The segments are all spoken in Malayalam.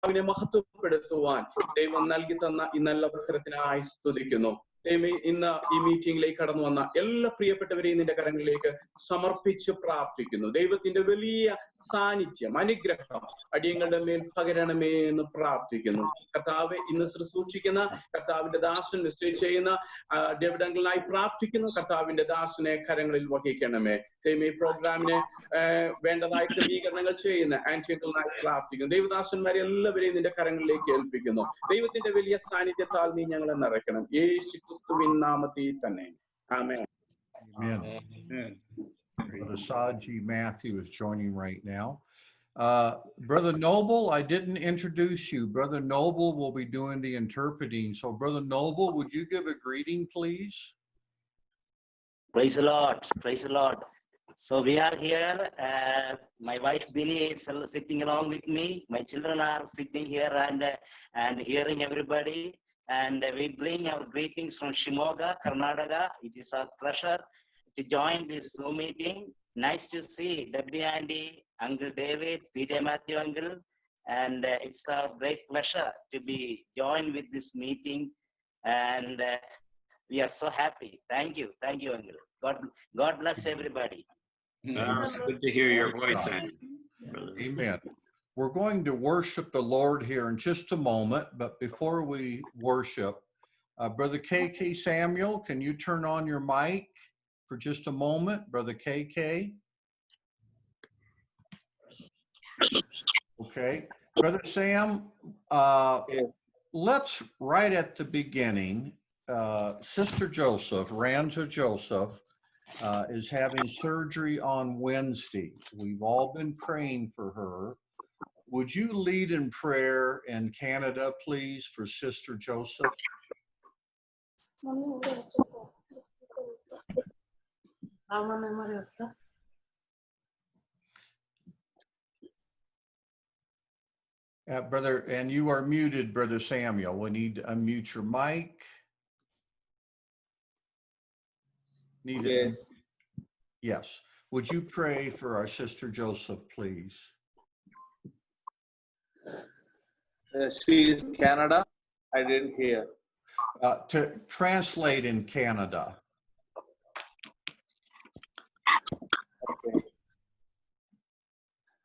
അവനെ മഹത്വപ്പെടുത്തുവാൻ ദൈവം നൽകി തന്ന ഈ നല്ല അവസരത്തിനായി സ്തുതിക്കുന്നു. ഇന്ന് ഈ മീറ്റിംഗിലേക്ക് കടന്നു വന്ന എല്ലാ പ്രിയപ്പെട്ടവരെയും നിന്റെ കരങ്ങളിലേക്ക് സമർപ്പിച്ച് പ്രാർത്ഥിക്കുന്നു. ദൈവത്തിന്റെ വലിയ സാന്നിധ്യം, അനുഗ്രഹം അടിയങ്ങളുടെ മേൽ പകരണമേ എന്ന് പ്രാർത്ഥിക്കുന്നു. കർത്താവെ, ഇന്ന് ശുശ്രൂഷിക്കുന്ന കർത്താവിന്റെ ദാസൻ നിശ്ചയം ചെയ്യുന്ന ഡേവിഡങ്കിളിനായി പ്രാർത്ഥിക്കുന്നു. കർത്താവിന്റെ ദാസനെ കരങ്ങളിൽ വഹിക്കണമേ. ഈ പ്രോഗ്രാമിന് വേണ്ടതായ ക്രമീകരണങ്ങൾ ചെയ്യുന്ന ആന്റിനായി പ്രാർത്ഥിക്കുന്നു. ദൈവദാസന്മാരെ എല്ലാവരെയും നിന്റെ കരങ്ങളിലേക്ക് ഏൽപ്പിക്കുന്നു. ദൈവത്തിന്റെ വലിയ സാന്നിധ്യത്താൽ നീ ഞങ്ങളെ നിറയ്ക്കണം. യേശു ക്രിസ്തുവിൻ നാമത്തിൽ തന്നെ. ആമേൻ. Brother Saji Matthew is joining right now. Brother Noble, I didn't introduce you. Brother Noble will be doing the interpreting. So Brother Noble, would you give a greeting, please? Praise the Lord. Praise the Lord. So we are here. My wife Billy is sitting along with me. My children are sitting here and hearing everybody. And we bring our greetings from Shimoga, Karnataka. It is our pleasure to join this Zoom meeting. Nice to see Debbie Andy, Uncle David, PJ Matthew Uncle. And it's our great pleasure to be joined with this meeting. And we are so happy. Thank you. Thank you, Uncle. God bless everybody. Good to hear your voice. Amen. We're going to worship the Lord here in just a moment, but before we worship, Brother KK Samuel, can you turn on your mic for just a moment? Brother KK? Okay. Brother Sam, Yes. let's, right at the beginning, Sister Joseph, Ranza Joseph, is having surgery on Wednesday. We've all been praying for her. Would you lead in prayer in Canada, please, for Sister Joseph? Brother, and you are muted, Brother Samuel. We need to unmute your mic. Yes. Yes. Would you pray for our Sister Joseph, please? She is in Canada. I didn't hear. To translate in Canada. Okay.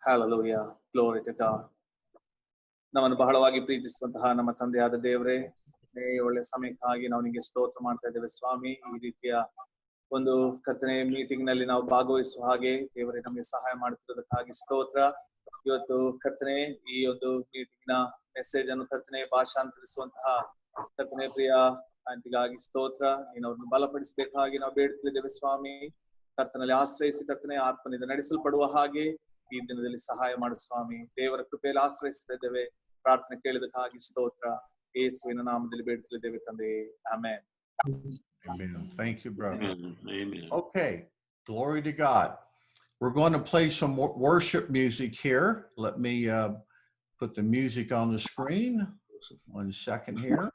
Hallelujah. Glory to God. ನಮ್ಮನ್ನು ಬಹಳವಾಗಿ ಪ್ರೀತಿಸುವಂತಹ ನಮ್ಮ ತಂದೆಯಾದ ದೇವರೇ, ಈ ಒಳ್ಳೆ ಸಮಯಕ್ಕಾಗಿ ನಾವು ನಿಮಗೆ ಸ್ತೋತ್ರ ಮಾಡ್ತಾ ಇದ್ದೇವೆ ಸ್ವಾಮಿ. ಈ ರೀತಿಯ ಒಂದು ಕರ್ತನೆ ಮೀಟಿಂಗ್ ನಲ್ಲಿ ನಾವು ಭಾಗವಹಿಸುವ ಹಾಗೆ ದೇವರೇ ನಮಗೆ ಸಹಾಯ ಮಾಡುತ್ತಿರೋದಕ್ಕಾಗಿ ಸ್ತೋತ್ರ. ಇವತ್ತು ಕರ್ತನೆ ಈ ಒಂದು ಮೀಟಿಂಗ್ ನ ಮೆಸೇಜ್ ಅನ್ನು ಕರ್ತನೆ ಭಾಷಾಂತರಿಸುವಂತಹ ಕರ್ತನೆ ಪ್ರಿಯ ಆಂಟಿಗಾಗಿ ಸ್ತೋತ್ರ. ನೀನು ಅವ್ರನ್ನು ಬಲಪಡಿಸಬೇಕಾಗಿ ನಾವು ಬೇಡ್ತಿದ್ದೇವೆ ಸ್ವಾಮಿ. ಕರ್ತನಲ್ಲಿ ಆಶ್ರಯಿಸಿ ಕರ್ತನೆ ಆತ್ಮನಿಂದ ನಡೆಸಲ್ಪಡುವ ಹಾಗೆ ಈ ದಿನದಲ್ಲಿ ಸಹಾಯ ಮಾಡು ಸ್ವಾಮಿ. ದೇವರ ಕೃಪೆಯಲ್ಲಿ ಆಶ್ರಯಿಸ್ತಾ ಇದ್ದೇವೆ. ಪ್ರಾರ್ಥನೆ ಕೇಳಿದಕ್ಕಾಗಿ ಸ್ತೋತ್ರ. ಯೇಸುವಿನ ನಾಮದಲ್ಲಿ ಬೇಡ್ತಿದ್ದೇವೆ ತಂದೆ. Amen. Amen. Thank you, brother. Amen. Okay. Glory to God. We're going to play some worship music here. Let me put the music on the screen. 1 second here.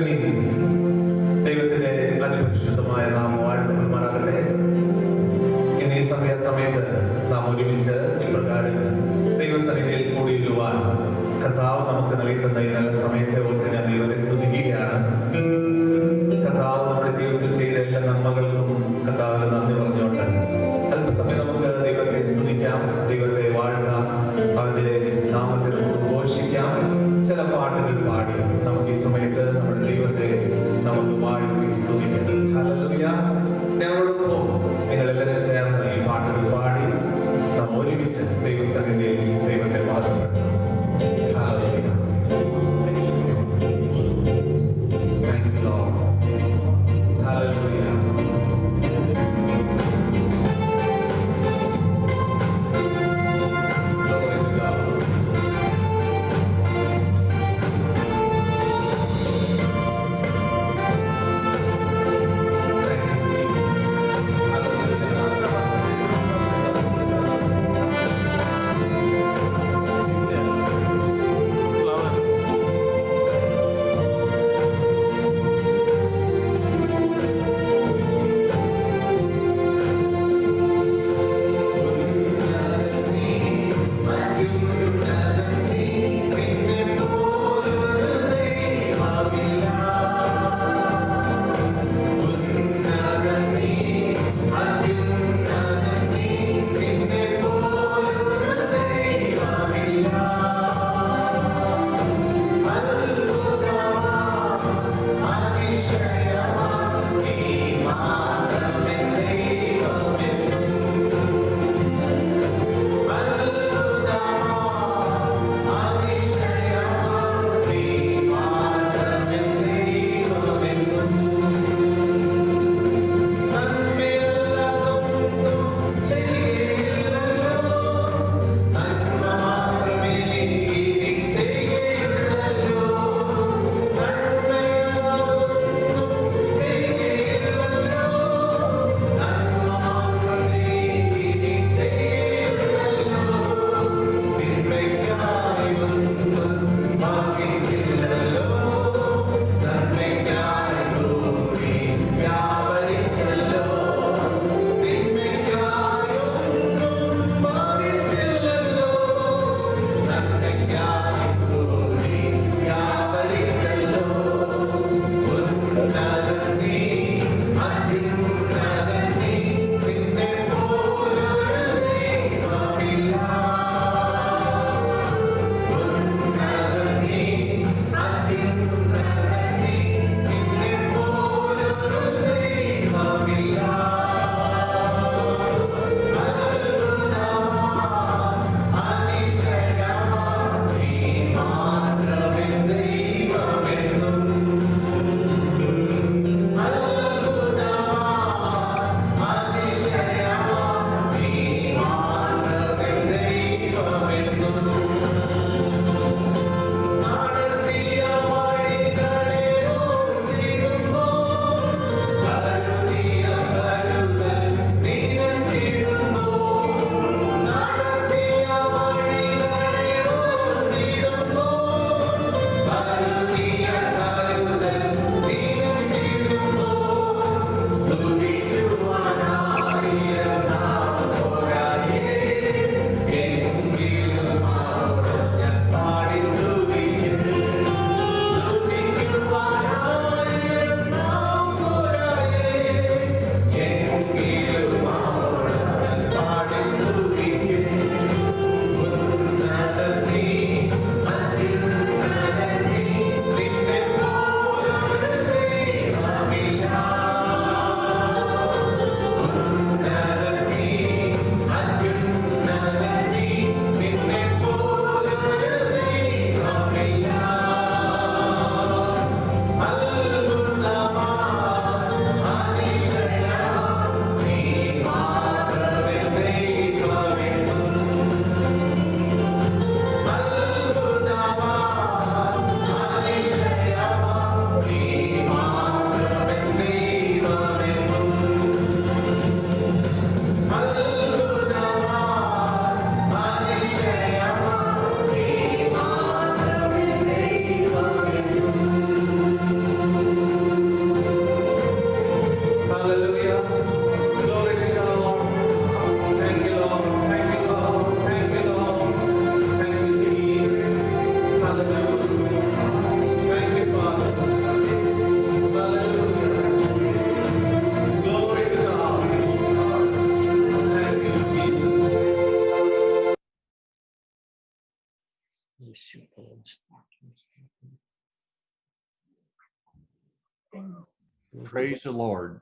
ഒരുങ്ങി ദൈവത്തിന്റെ അതിപരിശുദ്ധമായ നാമം വാഴ്ത്തപ്പെടുമാറാകട്ടെ. ഇന്ന് ഈ സന്ധ്യാസമയത്ത് നാം ഒരുമിച്ച് ഇപ്രകാരം ദൈവസന്നിധിയിൽ കൂടിയിരുവാൻ കർത്താവ് നമുക്ക് നൽകി തന്ന ഈ നല്ല സമയത്തെ ഓർത്ത് ഞാൻ ദൈവത്തെ സ്തുതിക്കുകയാണ്. കർത്താവ് നമ്മുടെ ജീവിതത്തിൽ ചെയ്ത എല്ലാ നന്മകൾക്കും കർത്താവിന് നന്ദി പറഞ്ഞുകൊണ്ട് അല്പസമയം നമുക്ക് ദൈവത്തെ സ്തുതിക്കാം, ദൈവത്തെ വാഴ്ത്താം, അവന്റെ നാമത്തെ നമുക്ക് ഘോഷിക്കാം. ചില പാട്ടുകൾ പാടി നമുക്ക് ഈ സമയത്ത് നമ്മുടെ ദൈവത്തെ നമുക്ക് വാഴ്ത്തി സ്തുതിക്കാം. ഹല്ലേലൂയ. ഞങ്ങളോടൊപ്പം നിങ്ങളെല്ലാവരും ചേർന്ന് ഈ പാട്ടുകൾ പാടി നാം ഒരുമിച്ച് ദൈവസന്നിധിയിൽ ദൈവത്തെ വാഴ്ത്തപ്പെടുത്താം. Hallelujah. Thank you, Lord. Hallelujah. Glory to God. Thank you, Jesus. Hallelujah. Praise the Lord.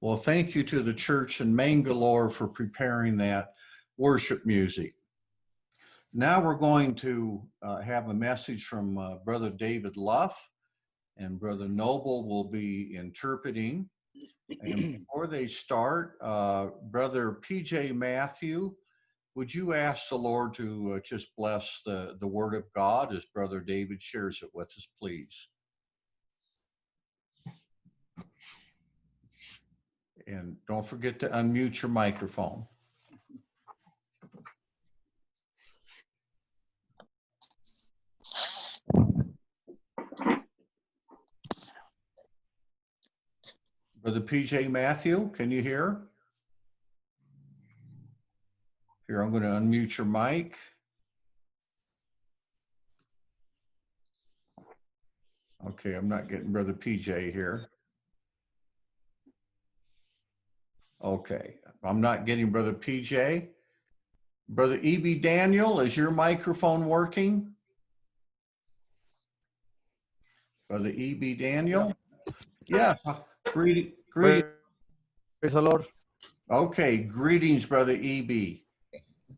Well, thank you to the church in Mangalore for preparing that worship music. Now we're going to have a message from Brother David Luff, and Brother Noble will be interpreting. And before they start, Brother PJ Matthew, would you ask the Lord to just bless the Word of God as Brother David shares it with us, please? And don't forget to unmute your microphone. Brother PJ Matthew, can you hear? Here, I'm going to unmute your mic. Okay, I'm not getting Brother PJ here. Okay, I'm not getting Brother PJ. Brother E.B. Daniel, is your microphone working? Brother E.B. Daniel? Yeah. Greetings. Praise the Lord. Okay, greetings, Brother E.B.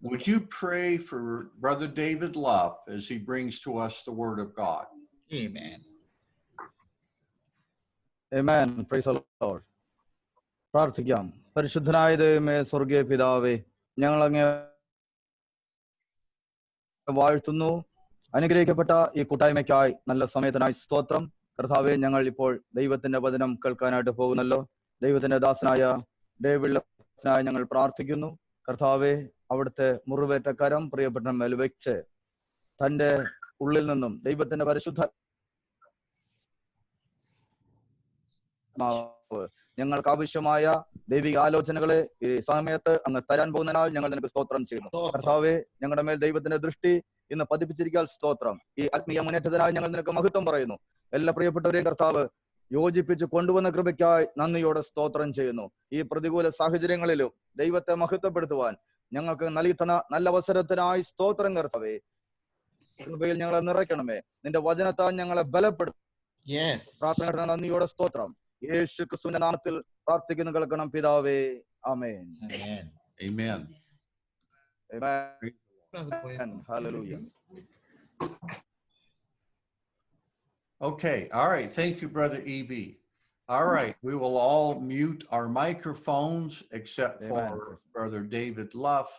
Would you pray for Brother David Luff as he brings to us the Word of God? Amen. Amen. Praise the Lord. പ്രാർത്ഥിക്കാം. പരിശുദ്ധനായ ദൈവമേ, സ്വർഗീയ പിതാവേ, ഞങ്ങൾ അങ്ങേ വാഴ്ത്തുന്നു. അനുഗ്രഹിക്കപ്പെട്ട ഈ കൂട്ടായ്മയ്ക്കായി നല്ല സമയത്തിനായി സ്തോത്രം. കർത്താവെ, ഞങ്ങൾ ഇപ്പോൾ ദൈവത്തിന്റെ വചനം കേൾക്കാനായിട്ട് പോകുന്നല്ലോ. ദൈവത്തിന്റെ ദാസനായ ഡേവിഡിനായി ഞങ്ങൾ പ്രാർത്ഥിക്കുന്നു. കർത്താവെ, അവിടുത്തെ മുറിവേറ്റ കരം പ്രിയപ്പെട്ട മേൽ വെച്ച് തന്റെ ഉള്ളിൽ നിന്നും ദൈവത്തിന്റെ പരിശുദ്ധ ഞങ്ങൾക്ക് ആവശ്യമായ ദൈവിക ആലോചനകളെ ഈ സമയത്ത് അങ്ങ് തരാൻ പോകുന്നതിനാൽ ഞങ്ങൾ നിനക്ക് സ്തോത്രം ചെയ്യുന്നു. കർത്താവെ, ഞങ്ങളുടെ മേൽ ദൈവത്തിന്റെ ദൃഷ്ടി ഇന്ന് പതിപ്പിച്ചിരിക്കാൻ സ്തോത്രം. ഈ ആത്മീയ മുന്നേറ്റത്തിനായി ഞങ്ങൾ നിനക്ക് മഹത്വം പറയുന്നു. എല്ലാ പ്രിയപ്പെട്ടവരെയും കർത്താവ് യോജിപ്പിച്ച് കൊണ്ടുവന്ന കൃപയ്ക്കായി നന്ദിയോടെ സ്തോത്രം ചെയ്യുന്നു. ഈ പ്രതികൂല സാഹചര്യങ്ങളിലും ദൈവത്തെ മഹത്വപ്പെടുത്തുവാൻ ഞങ്ങൾക്ക് നൽകുന്ന നല്ല അവസരത്തിനായി സ്തോത്രം കർത്താവേ. കൃപയിൽ ഞങ്ങളെ നിറയ്ക്കണമേ. നിന്റെ വചനത്താൽ ഞങ്ങളെ ബലപ്പെടുത്തും. പ്രാർത്ഥന നന്ദിയോടെ സ്തോത്രം. യേശു ക്രിസ്തുവിന്റെ നാമത്തിൽ പ്രാർത്ഥിക്കുന്നു കേൾക്കണം പിതാവേ. ആമേൻ. Amen. Amen. Hallelujah. Okay, all right. Thank you, Brother E.B. All right, we will all mute our microphones except for Brother David Luff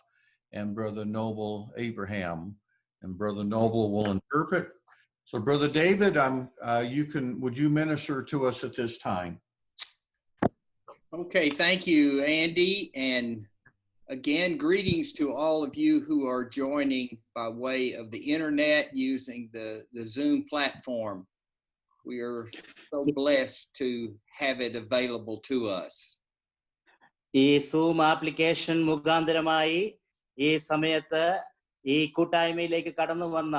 and Brother Noble Abraham. And Brother Noble will interpret. So, Brother David, would you minister to us at this time? Okay, thank you, Andy. And again, greetings to all of you who are joining by way of the internet using the Zoom platform. We are so blessed to have it available to us. ഈ സൂം ആപ്ലിക്കേഷൻ മുഖാന്തരമായി ഈ സമയത്ത് ഈ കൂട്ടായ്മയിലേക്ക് കടന്നു വന്ന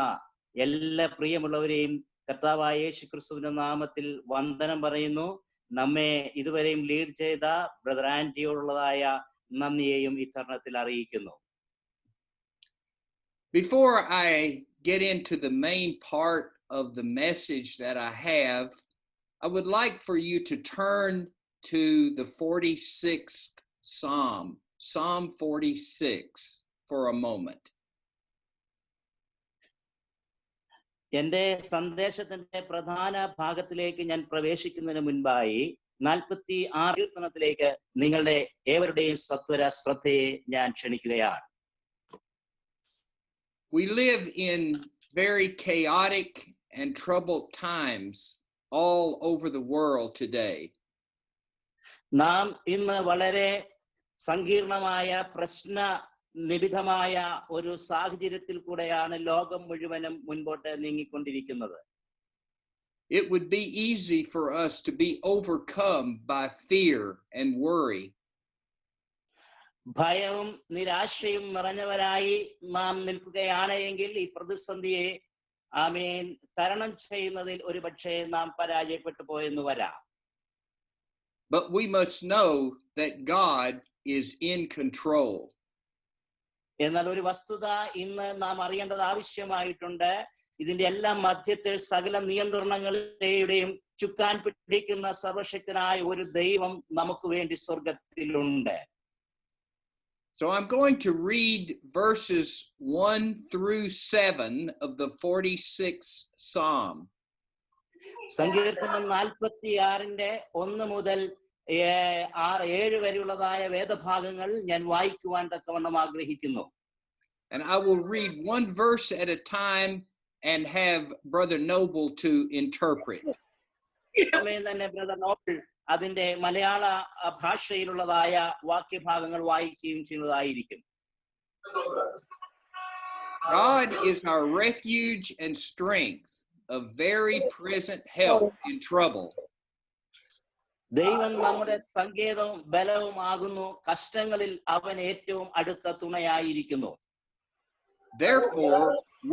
എല്ലാ പ്രിയമുള്ളവരെയും കർത്താവായ യേശുക്രിസ്തുവിന്റെ നാമത്തിൽ വന്ദനം പറയുന്നു. നമ്മെ ഇതുവരെയും ലീഡ് ചെയ്ത ബ്രദർ ആൻഡിയോടുള്ളതായ നന്ദിയെയും ഈ തരുണത്തിൽ അറിയിക്കുന്നു. Before I get into the main part of the message that I have, I would like for you to turn to the 46th Psalm, Psalm 46, for a moment. എന്റെ സന്ദേശത്തിന്റെ പ്രധാന ഭാഗത്തിലേക്ക് ഞാൻ പ്രവേശിക്കുന്നതിന് മുൻപായി 46 കീർത്തനത്തിലേക്ക് നിങ്ങളുടെ ഏവരുടെയും സത്വര ശ്രദ്ധയെ ഞാൻ ക്ഷണിക്കുകയാണ്. We live in very chaotic and troubled times all over the world today. നാം ഇന്ന് വളരെ സങ്കീർണമായ പ്രശ്ന നിബിധമായ ഒരു സാഹചര്യത്തിൽ കൂടെയാണ് ലോകം മുഴുവനും മുൻപോട്ട് നീങ്ങിക്കൊണ്ടിരിക്കുന്നത്. It would be easy for us to be overcome by fear and worry. ഭയവും നിരാശയും നിറഞ്ഞവരായി നാം നിൽക്കുകയാണ് എങ്കിൽ ഈ പ്രതിസന്ധിയെ തരണം ചെയ്യുന്നതിൽ ഒരുപക്ഷെ നാം പരാജയപ്പെട്ടു പോയെന്ന് വരാം. But we must know that God is in control. എന്നാൽ ഒരു വസ്തുത ഇന്ന് നാം അറിയേണ്ടത് ആവശ്യമായിട്ടുണ്ട്. ഇതിന്റെ എല്ലാം മധ്യത്തിൽ സകല നിയന്ത്രണങ്ങളുടെയും ചുക്കാൻ പിടിക്കുന്ന സർവശക്തനായ ഒരു ദൈവം നമുക്ക് വേണ്ടി സ്വർഗത്തിലുണ്ട്. So I'm going to read verses 1 through 7 of the 46th Psalm. സങ്കീർത്തനം 46ന്റെ 1 മുതൽ 6-7 വരെയുള്ളതായ വേദഭാഗങ്ങൾ ഞാൻ വായിക്കുവാൻ തക്കവണ്ണം ആഗ്രഹിക്കുന്നു. And I will read one verse at a time and have Brother Noble to interpret. തന്നെ ബ്രദർ നോബിൾ അതിന്റെ മലയാള ഭാഷയിലുള്ളതായ വാക്യഭാഗങ്ങൾ വായിക്കുകയും ചെയ്യുന്നതായിരിക്കും. God is our refuge and strength, a very present help in trouble. ദൈവം നമ്മുടെ സങ്കേതവും ബലവും ആകുന്നു, കഷ്ടങ്ങളിൽ അവൻ ഏറ്റവും അടുത്ത തുണയായിരിക്കുന്നു. Therefore,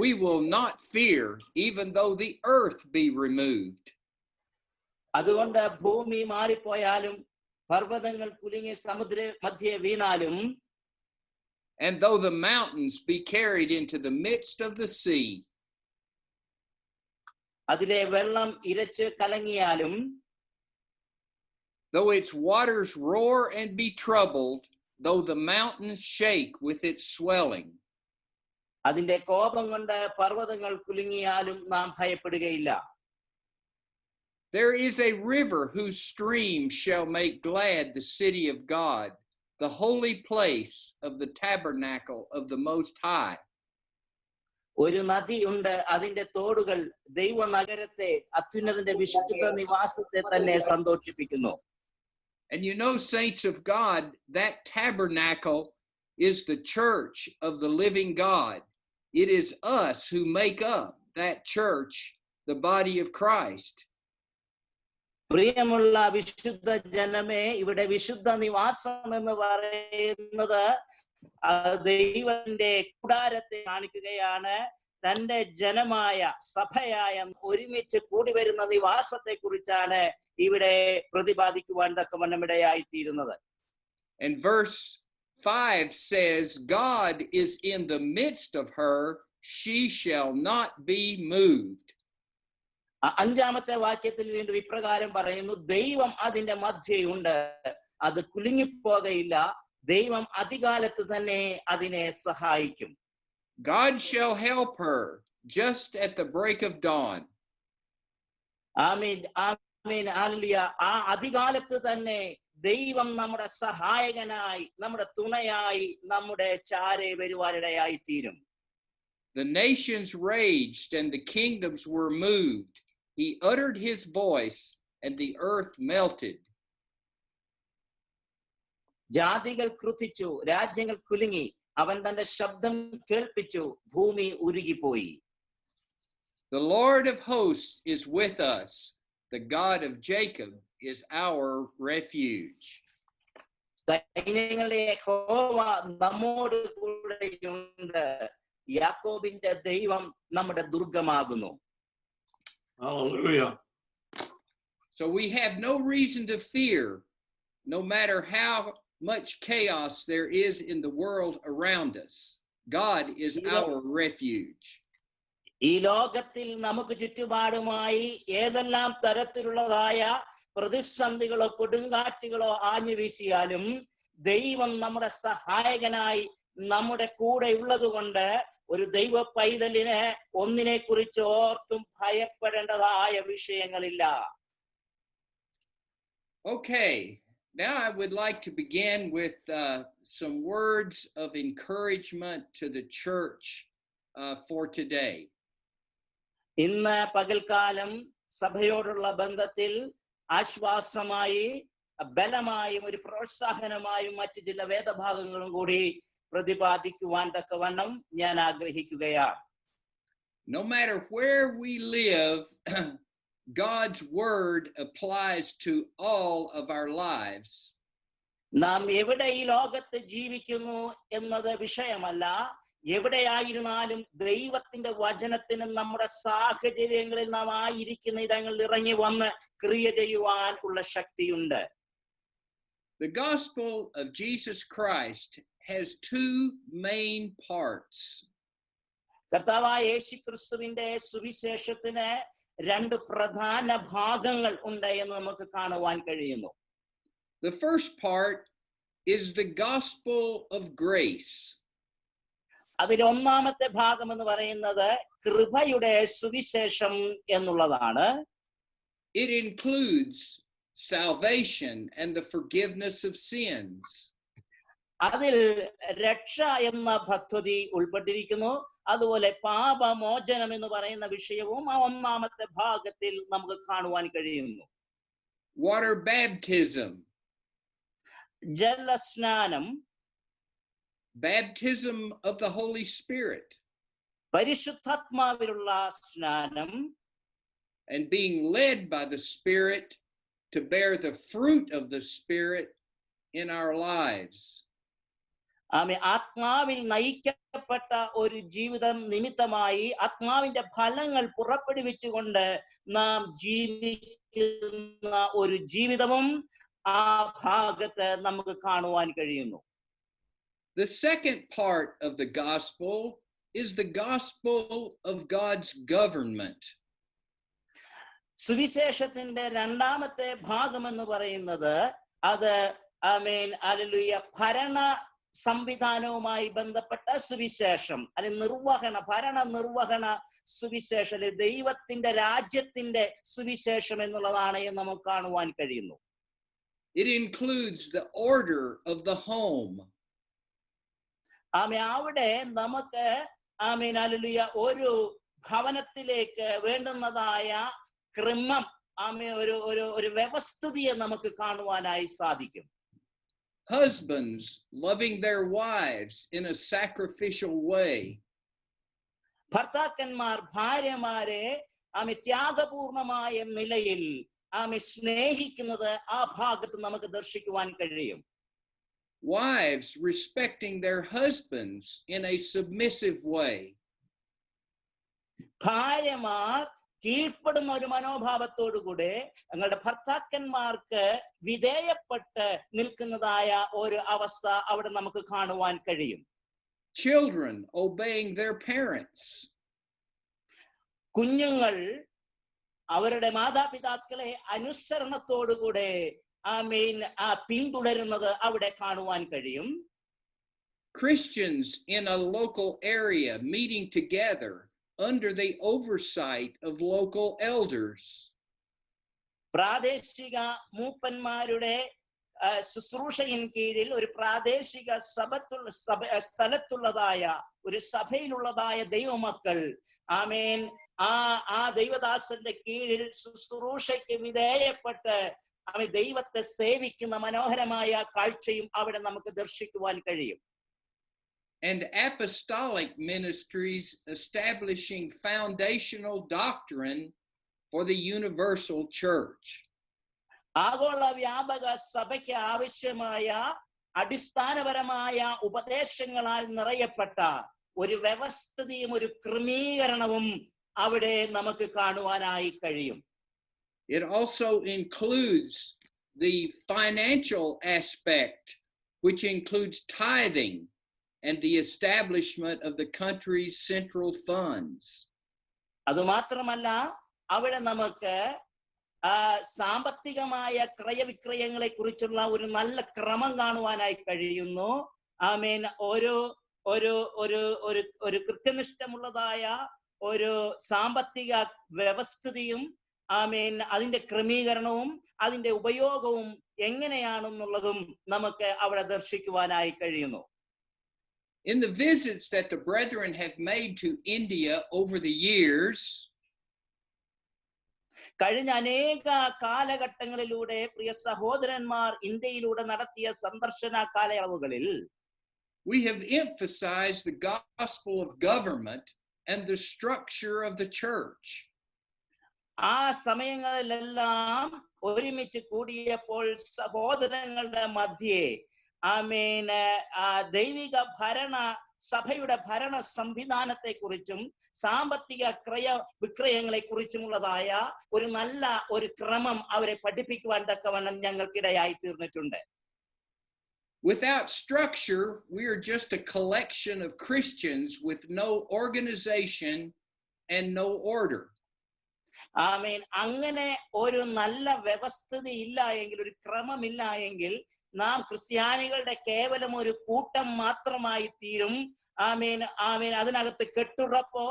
we will not fear, even though the earth be removed. അതുകൊണ്ട് ഭൂമി മാറിപ്പോയാലും പർവ്വതങ്ങൾ കുലുങ്ങി സമുദ്ര മധ്യേ വീണാലും, and though the mountains be carried into the midst of the sea, അതിലെ വെള്ളം ഇരച്ച് കലങ്ങിയാലും, though its waters roar and be troubled, though the mountains shake with its swelling. അതിന്റെ കോപം കൊണ്ട് പർവ്വതങ്ങൾ കുലുങ്ങിയാലും നാം ഭയപ്പെടുകയില്ല. There is a river whose stream shall make glad the city of God, the holy place of the tabernacle of the Most High. ഒരു നദിയുണ്ട്, അതിന്റെ തോടുകൾ ദൈവനഗരത്തെ, അത്യുന്നതന്റെ വിശുദ്ധ നിവാസത്തെ തന്നെ സന്തോഷിപ്പിക്കുന്നു. And you know, saints of God, that tabernacle is the church of the living God. It is us who make up that church, the body of Christ. പ്രിയമുള്ള വിശുദ്ധ ജനമേ, ഇവിടെ വിശുദ്ധ നിവാസം എന്ന് പറയുന്നത് ദൈവത്തിന്റെ കൂടാരത്തെ കാണിക്കുകയാണ്. തന്റെ ജനമായ സഭയായ ഒരുമിച്ച് കൂടി വരുന്ന നിവാസത്തെ കുറിച്ചാണ് ഇവിടെ പ്രതിപാദിക്കുവാൻ തക്കവണ്ണം ഇടയായിത്തീരുന്നത്. And verse 5 says, God is in the midst of her, she shall not be moved. 5ാമത്തെ വാക്യത്തിൽ വീണ്ടും ഇപ്രകാരം പറയുന്നു, ദൈവം അതിന്റെ മധ്യയുണ്ട്, അത് കുലുങ്ങിപ്പോകയില്ല, ദൈവം അധികാലത്ത് തന്നെ അതിനെ സഹായിക്കും. God shall help her just at the break of dawn. Amin Amin hallelujah. ആ അധികാലത്ത് തന്നെ ദൈവം നമ്മുടെ സഹായകനായി, നമ്മുടെ തുണയായി, നമ്മുടെ ചാരെ വരുവാനിടയായി തീരും. The nations raged and the kingdoms were moved. He uttered his voice and the earth melted. ജാതികൾ ക്രുദ്ധിച്ചു, രാജ്യങ്ങൾ കുലുങ്ങി, അവൻ തന്റെ ശബ്ദം കേൾപ്പിച്ചു, ഭൂമി ഉരുകിപ്പോയി. The Lord of hosts is with us. The God of Jacob is our refuge. സൈന്യങ്ങളുടെ യഹോവ നമ്മോട് കൂടെയുണ്ട്, യാക്കോബിന്റെ ദൈവം നമ്മുടെ ദുർഗമാകുന്നു. Hallelujah. So we have no reason to fear, no matter how much chaos there is in the world around us. God is our refuge. ഈ ലോകത്തിൽ നമുക്ക് ചുറ്റുപാടുമായി ഏതെല്ലാം തരത്തിലുള്ളതായ പ്രതിസന്ധികളോ കൊടുങ്കാറ്റുകളോ ആഞ്ഞു വീശിയാലും ദൈവം നമ്മുടെ സഹായകനായി നമ്മുടെ കൂടെ ഉള്ളത് കൊണ്ട് ഒരു ദൈവ പൈതലിന് ഒന്നിനെ കുറിച്ച് ഓർത്തും ഭയപ്പെടേണ്ടതായ വിഷയങ്ങളില്ല. Okay, now I would like to begin with some words of encouragement to the church for today. ഇന്ന് പകൽക്കാലം സഭയോടുള്ള ബന്ധത്തിൽ ആശ്വാസമായി, ബലമായും ഒരു പ്രോത്സാഹനമായും മറ്റു ചില വേദഭാഗങ്ങളും കൂടി പ്രതിപാദിക്കുവാൻ തക്കവണ്ണം ഞാൻ ആഗ്രഹിക്കുകയാണ്. No matter where we live, God's word applies to all of our lives. നാം എവിടെ ഈ ലോകത്ത് ജീവിക്കുന്നു എന്നത് വിഷയമല്ല. എവിടെയായിരുന്നാലും ദൈവത്തിന്റെ വചനത്തിന് നമ്മുടെ സാഹചര്യങ്ങളിൽ നാം ആയിരിക്കുന്ന ഇടങ്ങളിൽ ഇറങ്ങി വന്ന് ക്രിയ ചെയ്യുവാൻ ഉള്ള ശക്തിയുണ്ട്. The gospel of Jesus Christ has two main parts. കർത്താവായ യേശുക്രിസ്തുവിന്റെ സുവിശേഷത്തിന് രണ്ട് പ്രധാന ഭാഗങ്ങൾ ഉണ്ട് എന്ന് നമുക്ക് കാണുവാൻ കഴിയുന്നു. The first part is the gospel of grace. അതിൽ ഒന്നാമത്തെ ഭാഗം എന്ന് പറയുന്നത് കൃപയുടെ സുവിശേഷം എന്നുള്ളതാണ്. It includes salvation and the forgiveness of sins. അതിൽ രക്ഷ എന്ന പദ്ധതി ഉൾപ്പെട്ടിരിക്കുന്നു. അതുപോലെ പാപമോചനം എന്ന് പറയുന്ന വിഷയവും ആ ഒന്നാമത്തെ ഭാഗത്തിൽ നമുക്ക് കാണുവാൻ കഴിയുന്നു. Water baptism. ജലസ്നാനം, Baptism of the Holy Spirit. പരിശുദ്ധാത്മാവിലുള്ള സ്നാനം, And being led by the Spirit to bear the fruit of the Spirit in our lives. ആത്മാവിൽ നയിക്കപ്പെട്ട ഒരു ജീവിതം നിമിത്തമായി ആത്മാവിന്റെ ഫലങ്ങൾ പുറപ്പെടുവിച്ചുകൊണ്ട് നാം ജീവിക്കുന്ന ഒരു ജീവിതവും ആ ഭാഗത്ത് നമുക്ക് കാണുവാൻ കഴിയുന്നു. The second part of the gospel is the gospel of God's government. സുവിശേഷത്തിന്റെ രണ്ടാമത്തെ ഭാഗം എന്ന് പറയുന്നത് അത് ഭരണ സംവിധാനവുമായി ബന്ധപ്പെട്ട സുവിശേഷം, അല്ലെങ്കിൽ ഭരണ നിർവഹണ സുവിശേഷം, ദൈവത്തിന്റെ രാജ്യത്തിന്റെ സുവിശേഷം എന്നുള്ളതാണ് എന്ന് നമുക്ക് കാണുവാൻ കഴിയുന്നു. It includes the order of the home. അവിടെ നമുക്ക് ഒരു ഭവനത്തിലേക്ക് വേണ്ടുന്നതായ ക്രമം, ഒരു വ്യവസ്ഥിതിയെ നമുക്ക് കാണുവാനായി സാധിക്കും. Husbands loving their wives in a sacrificial way. ഭർത്താക്കന്മാർ ഭാര്യമാരെ ത്യാഗപൂർണമായ നിലയിൽ സ്നേഹിക്കുന്നത് ആ ഭാഗത്ത് നമുക്ക് ദർശിക്കുവാൻ കഴിയും. Wives respecting their husbands in a submissive way. ഭാര്യമാർ കീഴ്പ്പെടുന്ന ഒരു മനോഭാവത്തോടുകൂടെ തങ്ങളുടെ ഭർത്താക്കന്മാർക്ക് വിധേയപ്പെട്ട് നിൽക്കുന്നതായ ഒരു അവസ്ഥ അവിടെ നമുക്ക് കാണുവാൻ കഴിയും. Children obeying their parents. കുഞ്ഞുങ്ങൾ അവരുടെ മാതാപിതാക്കളെ അനുസരണത്തോടുകൂടെ പിന്തുടരുന്നത് അവിടെ കാണുവാൻ കഴിയും. Christians in a local area meeting together under the oversight of local elders. പ്രാദേശിക മൂപ്പന്മാരുടെ ശുശ്രൂഷയിൻ കീഴിൽ ഒരു പ്രാദേശിക സ്ഥലത്തുള്ളതായ ഒരു സഭയിലുള്ളതായ ദൈവമക്കൾ ആ ദൈവദാസന്റെ കീഴിൽ ശുശ്രൂഷയ്ക്ക് വിധേയപ്പെട്ട് ദൈവത്തെ സേവിക്കുന്ന മനോഹരമായ കാഴ്ചയും അവിടെ നമുക്ക് ദർശിക്കുവാൻ കഴിയും. And apostolic ministries establishing foundational doctrine for the universal church. ആഗോള വ്യാപക സഭയ്ക്ക് ആവശ്യമായ അടിസ്ഥാനപരമായ ഉപദേശങ്ങളാൽ നിറയപ്പെട്ട ഒരു വ്യവസ്ഥിതിയും ഒരു ക്രമീകരണവും അവിടെ നമുക്ക് കാണുവാനായി കഴിയും. It also includes the financial aspect, which includes tithing and the establishment of the country's central funds. അതുമാത്രമല്ല അവിടെ നമുക്ക് സാമ്പത്തികമായ ക്രയവിക്രയങ്ങളെ കുറിച്ചുള്ള ഒരു നല്ല ക്രമം കാണുവാനായി കഴിയുന്നു. ഒരു കൃത്യനിഷ്ഠമുള്ളതായ ഒരു സാമ്പത്തിക വ്യവസ്ഥിതിയും അതിന്റെ ക്രമീകരണവും അതിന്റെ ഉപയോഗവും എങ്ങനെയാണെന്നുള്ളതും നമുക്ക് അവിടെ ദർശിക്കുവാനായി കഴിയുന്നു. In the visits that the brethren have made to India over the years, കഴിഞ്ഞ അനേക കാലഘട്ടങ്ങളിലൂടെ പ്രിയ സഹോദരന്മാർ ഇന്ത്യയിലൂടെ നടത്തിയ സന്ദർശന കാലയളവുകളിൽ we have emphasized the gospel of government and the structure of the church. ആ സമയങ്ങളിലെല്ലാം ഒരുമിച്ച് കൂടിയപ്പോൾ സഹോദരങ്ങളുടെ മധ്യേ ദൈവിക സഭയുടെ ഭരണ സംവിധാനത്തെ കുറിച്ചും സാമ്പത്തിക വിക്രയങ്ങളെ കുറിച്ചുമുള്ളതായ ഒരു നല്ല ഒരു ക്രമം അവരെ പഠിപ്പിക്കുവാൻ തക്കവണ്ണം ഞങ്ങൾക്കിടയായി തീർന്നിട്ടുണ്ട്. Without structure, we are just a collection of Christians with no organization and no order. ആമേൻ. അങ്ങനെ ഒരു നല്ല വ്യവസ്ഥിതി ഇല്ല എങ്കിൽ, ഒരു ക്രമമില്ല എങ്കിൽ, നാം ക്രിസ്ത്യാനികളുടെ കേവലം ഒരു കൂട്ടം മാത്രമായി തീരും. ആമേൻ ആമേൻ. അതിനകത്ത് കെട്ടുറപ്പോ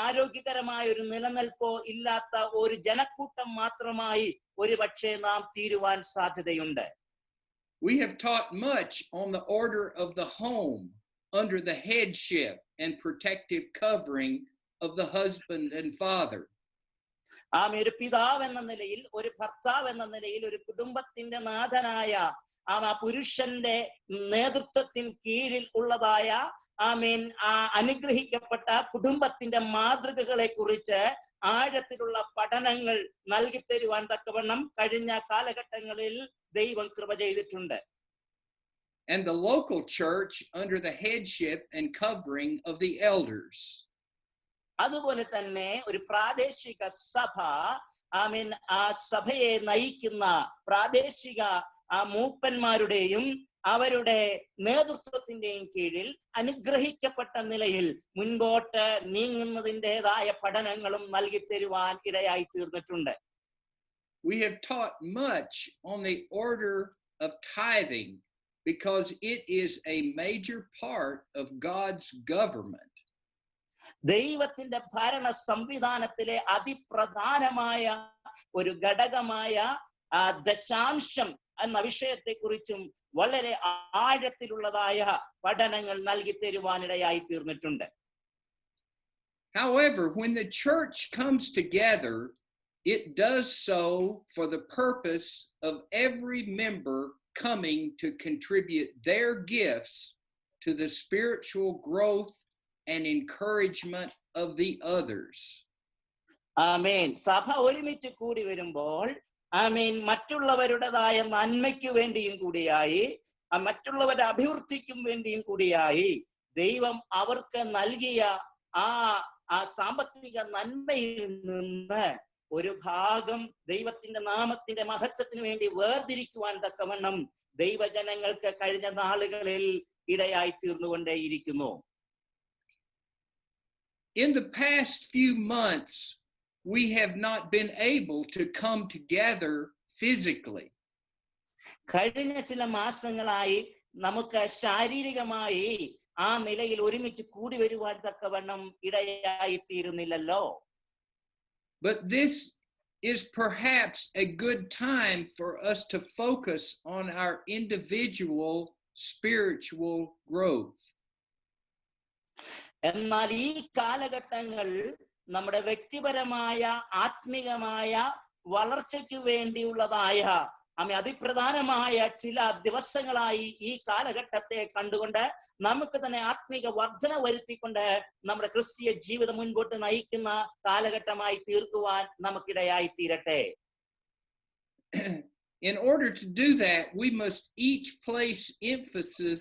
ആരോഗ്യകരമായ ഒരു നിലനിൽപ്പോ ഇല്ലാത്ത ഒരു ജനക്കൂട്ടം മാത്രമായി ഒരുപക്ഷെ നാം തീരുവാൻ സാധ്യതയുണ്ട്. We have taught much on the order of the home under the headship and protective covering of the husband and father. ഒരു പിതാവ് എന്ന നിലയിൽ, ഒരു ഭർത്താവ് എന്ന നിലയിൽ, ഒരു കുടുംബത്തിന്റെ നാഥനായ പുരുഷന്റെ നേതൃത്വത്തിന് കീഴിൽ ഉള്ളതായ അനുഗ്രഹിക്കപ്പെട്ട കുടുംബത്തിന്റെ മാതൃകകളെ കുറിച്ച് ആഴത്തിലുള്ള പഠനങ്ങൾ നൽകി തരുവാൻ തക്കവണ്ണം കഴിഞ്ഞ കാലഘട്ടങ്ങളിൽ ദൈവം കൃപ ചെയ്തിട്ടുണ്ട്. And the local church under the headship and covering of the elders. അതുപോലെ തന്നെ ഒരു പ്രാദേശിക സഭ ആ സഭയെ നയിക്കുന്ന പ്രാദേശിക മൂപ്പന്മാരുടെയും അവരുടെ നേതൃത്വത്തിന്റെയും കീഴിൽ അനുഗ്രഹിക്കപ്പെട്ട നിലയിൽ മുൻപോട്ട് നീങ്ങുന്നതിൻ്റെതായ പഠനങ്ങളും നൽകി തരുവാൻ ഇടയായി തീർന്നിട്ടുണ്ട്. We have taught much on the order of tithing because it is a major part of God's government. ദൈവത്തിന്റെ ഭരണ സംവിധാനത്തിലെ അതിപ്രധാനമായ ഒരു ഘടകമായ ദശാംശം എന്ന വിഷയത്തെക്കുറിച്ചും വളരെ ആഴത്തിലുള്ളതായ പഠനങ്ങൾ നൽകി തരുവാനിടയായി തീർന്നിട്ടുണ്ട്. However, when the church comes together, it does so for the purpose of every member coming to contribute their gifts to the spiritual growth and encouragement of the others. ആമേൻ. സഭ ഒരുമിച്ച് കൂടി വരുമ്പോൾ ആമേൻ മറ്റുള്ളവരുടേതായ നന്മയ്ക്ക് വേണ്ടിയും കൂടിയായി, മറ്റുള്ളവരുടെ അഭിവൃദ്ധിക്കും വേണ്ടിയും കൂടിയായി ദൈവം അവർക്ക് നൽകിയ ആ സാമ്പത്തിക നന്മയിൽ നിന്ന് ഒരു ഭാഗം ദൈവത്തിന്റെ നാമത്തിന്റെ മഹത്വത്തിന് വേണ്ടി വേർതിരിക്കുവാൻ തക്കവണ്ണം ദൈവജനങ്ങൾക്ക് കഴിഞ്ഞ നാളുകളിൽ ഇടയായി തീർന്നുകൊണ്ടേയിരിക്കുന്നു. In the past few months, we have not been able to come together physically. കഴിഞ്ഞ ചില മാസങ്ങളായി നമുക്ക് ശാരീരികമായി ആ നിലയിൽ ഒരുമിച്ച് കൂടി വരുവാൻ തക്കവണ്ണം ഇടയായി തീരുന്നില്ലല്ലോ. But this is perhaps a good time for us to focus on our individual spiritual growth. എന്നാൽ ഈ കാലഘട്ടങ്ങൾ നമ്മുടെ വ്യക്തിപരമായ ആത്മീകമായ വളർച്ചയ്ക്ക് വേണ്ടിയുള്ളതായ അതിപ്രധാനമായ ചില ദിവസങ്ങളായി ഈ കാലഘട്ടത്തെ കണ്ടുകൊണ്ട് നമുക്ക് തന്നെ ആത്മീക വർധന വരുത്തിക്കൊണ്ട് നമ്മുടെ ക്രിസ്തീയ ജീവിതം മുൻപോട്ട് നയിക്കുന്ന കാലഘട്ടമായി തീർക്കുവാൻ നമുക്കിടയായി തീരട്ടെ. In order to do that, we must each place emphasis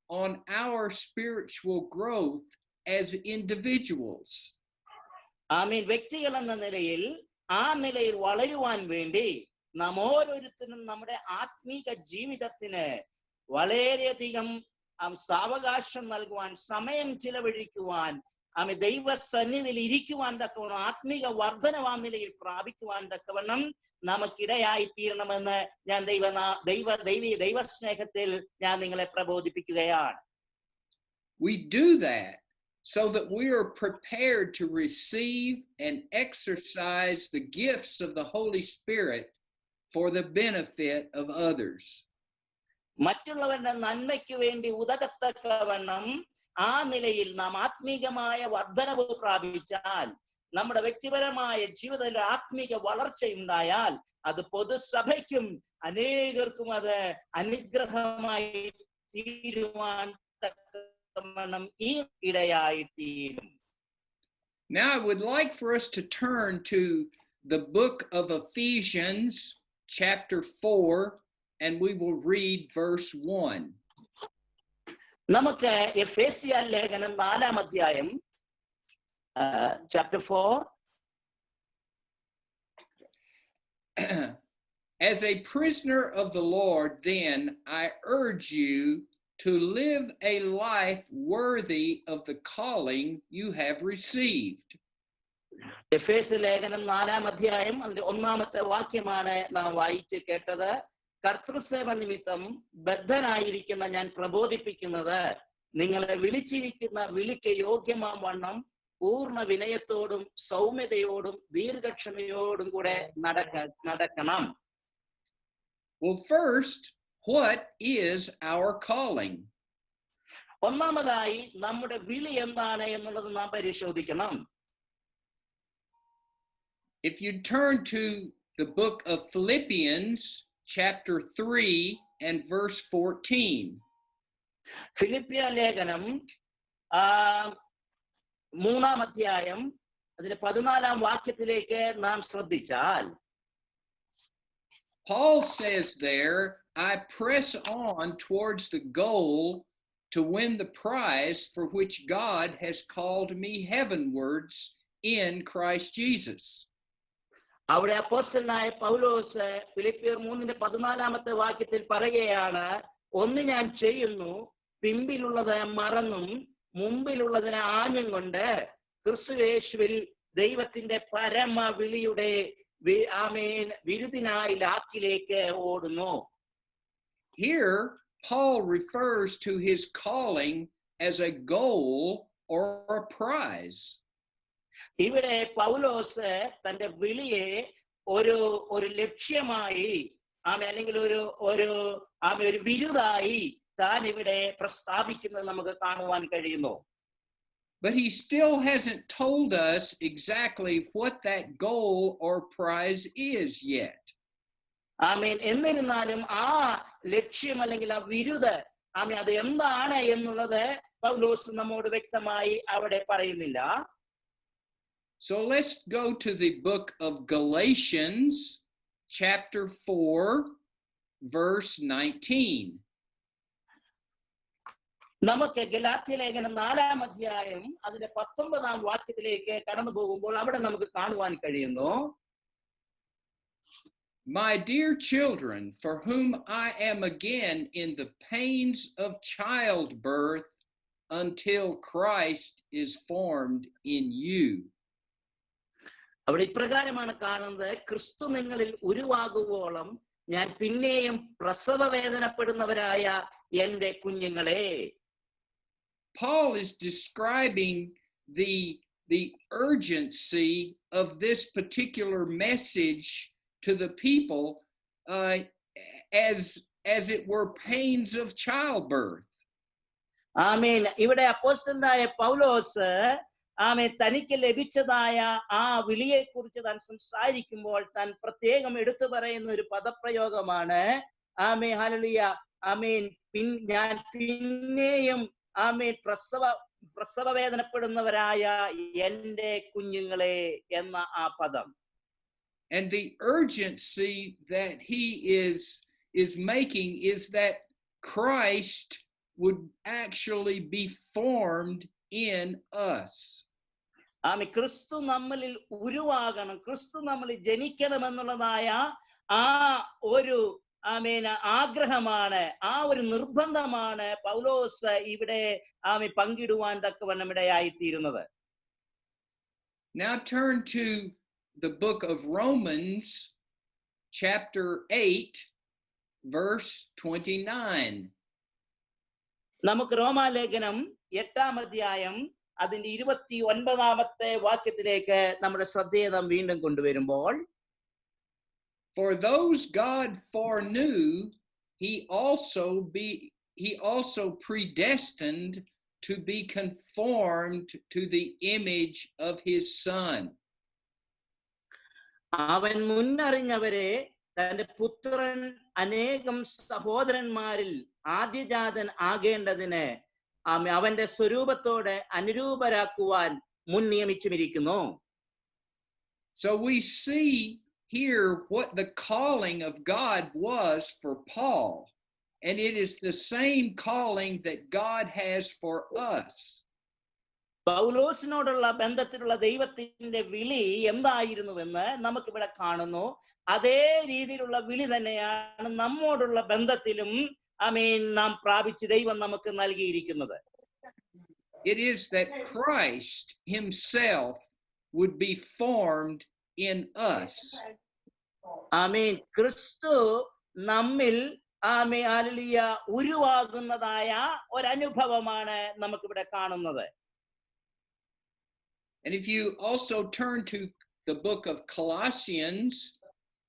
on our spiritual growth as individuals. ആമീൻ. വ്യക്തികൾ എന്ന നിലയിൽ ആ നിലയിൽ വളരുവാൻ വേണ്ടി നാം ഓരോരുത്തരും നമ്മുടെ ആത്മീക ജീവിതത്തിന് വളരെയധികം സാവകാശം നൽകുവാൻ, സമയം ചിലവഴിക്കുവാൻ, ദൈവസന്നിധിയിൽ ഇരിക്കുവാൻ തക്കവണ്ണം, ആത്മീക വർധന ആ നിലയിൽ പ്രാപിക്കുവാൻ തക്കവണ്ണം നമുക്കിടയായി തീരണമെന്ന് ഞാൻ ദൈവസ്നേഹത്തിൽ ഞാൻ നിങ്ങളെ പ്രബോധിപ്പിക്കുകയാണ്. We do that so that we are prepared to receive and exercise the gifts of the Holy Spirit for the benefit of others. മറ്റുള്ളവരുടെ നന്മയ്ക്ക് വേണ്ടി ഉതകത്തക്കവണ്ണം ആ നിലയിൽ നാം ആത്മീകമായ വർധനവ് പ്രാപിച്ചാൽ, നമ്മുടെ വ്യക്തിപരമായ ജീവിതത്തിൽ ആത്മീക വളർച്ചയുണ്ടായാൽ അത് പൊതുസഭയ്ക്കും അനേകർക്കും അത് അനുഗ്രഹമായി തീരുവാൻ തക്കവണ്ണം ഈ ഇടയായി തീരും. Now I would like for us to turn to the book of Ephesians chapter 4, and we will read verse 1. നമുക്ക് എഫേസ്യ ലേഖനം 4-ാം അധ്യായം chapter 4 As a prisoner of the Lord, then I urge you to live a life worthy of the calling you have received. എഫേസ്യ ലേഖനം 4-ാം അധ്യായം അതിന്റെ 1-ാമത്തെ വാക്യമാണ് നാം വായിച്ച് കേട്ടത്. കർത്തൃസേവ നിമിത്തം ബദ്ധനായിരിക്കുന്ന ഞാൻ പ്രബോധിപ്പിക്കുന്നത്, നിങ്ങളെ വിളിച്ചിരിക്കുന്ന വിളിക്ക് യോഗ്യമാം വണ്ണം പൂർണ്ണ വിനയത്തോടും സൗമ്യതയോടും ദീർഘക്ഷമയോടും കൂടെ നടക്കണം. Well, first, what is our calling? ഒന്നാമതായി നമ്മുടെ വിളി എന്താണ് എന്നുള്ളത് നാം പരിശോധിക്കണം. If you turn to the book of Philippians, chapter 3 and verse 14. ഫിലിപ്പിയ ലേഖനം 3-ാം അധ്യായം അതിന്റെ 14-ാം വാക്യത്തിലേക്ക് നാം ശ്രദ്ധിച്ചാൽ, Paul says there, I press on towards the goal to win the prize for which God has called me heavenwards in Christ Jesus. അവിടെ അപ്പോസ്തലനായ പൗലോസ് ഫിലിപ്പിയർ 3:14 വാക്യത്തിൽ പറയുകയാണ്, ഒന്ന് ഞാൻ ചെയ്യുന്നു, പിമ്പിലുള്ളത് മറന്നും മുമ്പിലുള്ളതിനെ ആഞ്ഞും കൊണ്ട് ക്രിസ്തുയേശുവിൽ ദൈവത്തിന്റെ പരമ വിളിയുടെ വിരുദിനായി ലാക്കിലേക്ക് ഓടുന്നു. Here, Paul refers to his calling as a goal or a prize. ഇവിടെ പൗലോസ് തന്റെ വിളിയെ ഒരു ലക്ഷ്യമായി അല്ലെങ്കിൽ ഒരു വിരുദായി താൻ ഇവിടെ പ്രസ്താവിക്കുന്നത് നമുക്ക് കാണുവാൻ കഴിയുന്നു. But he still hasn't told us exactly what that goal or prize is yet. എന്നിരുന്നാലും ആ ലക്ഷ്യം അല്ലെങ്കിൽ ആ വിരുദ് അത് എന്താണ് എന്നുള്ളത് പൗലോസ് നമ്മോട് വ്യക്തമായി അവിടെ പറയുന്നില്ല. So let's go to the book of Galatians, chapter 4, verse 19. നമുക്ക് ഗലാത്യ ലേഖനം 4-ാം അധ്യായം അതിന്റെ 19-ാം വാക്യത്തിലേക്ക് കടന്നു പോകുമ്പോൾ അവിടെ നമുക്ക് കാണുവാൻ കഴിയുന്നു, My dear children, for whom I am again in the pains of childbirth until Christ is formed in you. അവിടെ ഇപ്രകാരമാണ് കാണുന്നത്, ക്രിസ്തു നിങ്ങളിൽ ഉരുവാകുവോളം ഞാൻ പിന്നെയും പ്രസവ വേദനപ്പെടുന്നവരായ എന്റെ കുഞ്ഞുങ്ങളെ. Paul is describing the urgency of this particular message to the people as it were pains of childbirth. ഇവിടെ അപ്പോസ്തലനായ പൗലോസ് തനിക്ക് ലഭിച്ചതായ ആ വിളിയെ കുറിച്ച് താൻ സംസാരിക്കുമ്പോൾ താൻ പ്രത്യേകം എടുത്തു പറയുന്ന ഒരു പദപ്രയോഗമാണ് ഹല്ലേലൂയ ഞാൻ പിന്നെയും പ്രസവ വേദനപ്പെടുന്നവരായ എന്റെ കുഞ്ഞുങ്ങളെ എന്ന ആ പദം. And the urgency that he is making is that Christ would actually be formed in us. ക്രിസ്തു നമ്മളിൽ ഉരുവാകണം, ക്രിസ്തു നമ്മളിൽ ജനിക്കണം എന്നുള്ളതായ ആ ഒരു ആഗ്രഹമാണ്, ആ ഒരു നിർബന്ധമാണ് പൗലോസ് ഇവിടെ പങ്കിടുവാൻ തക്കവണ്ണം ഇടയായിത്തീരുന്നത്. Now turn to the book of Romans, chapter 8, verse 29. നമുക്ക് റോമാലേഖനം 8-ാം അധ്യായം അതിന്റെ 29-ാമത്തെ വാക്യത്തിലേക്ക് നമ്മുടെ ശ്രദ്ധയെ നാം വീണ്ടും കൊണ്ടുവരുമ്പോൾ, For those God foreknew, he also predestined to be conformed to the image of his son. അവൻ മുന്നറിഞ്ഞവരെ തന്റെ പുത്രൻ അനേകം സഹോദരന്മാരിൽ ആദ്യജാതൻ ആകേണ്ടതിന് അവന്റെ സ്വരൂപത്തോടെ അനുരൂപരാക്കുവാൻ മുൻ നിയമിച്ചുമിരിക്കുന്നു. So we see here what the calling of God was for Paul, and it is the same calling that God has for us. പൗലോസിനോടുള്ള ബന്ധത്തിലുള്ള ദൈവത്തിന്റെ വിളി എന്തായിരുന്നുവെന്ന് നമുക്കിവിടെ കാണുന്നു. അതേ രീതിയിലുള്ള വിളി തന്നെയാണ് നമ്മോടുള്ള ബന്ധത്തിലും നാം പ്രാപിച്ച് ദൈവം നമുക്ക് നൽകിയിരിക്കുന്നത്. It is that Christ himself would be formed in us. ക്രിസ്തു നമ്മിൽ ഹല്ലേലൂയ ഉരുവാകുന്നതായ ഒരനുഭവമാണ് നമുക്കിവിടെ കാണുന്നത്. And if you also turn to the book of Colossians,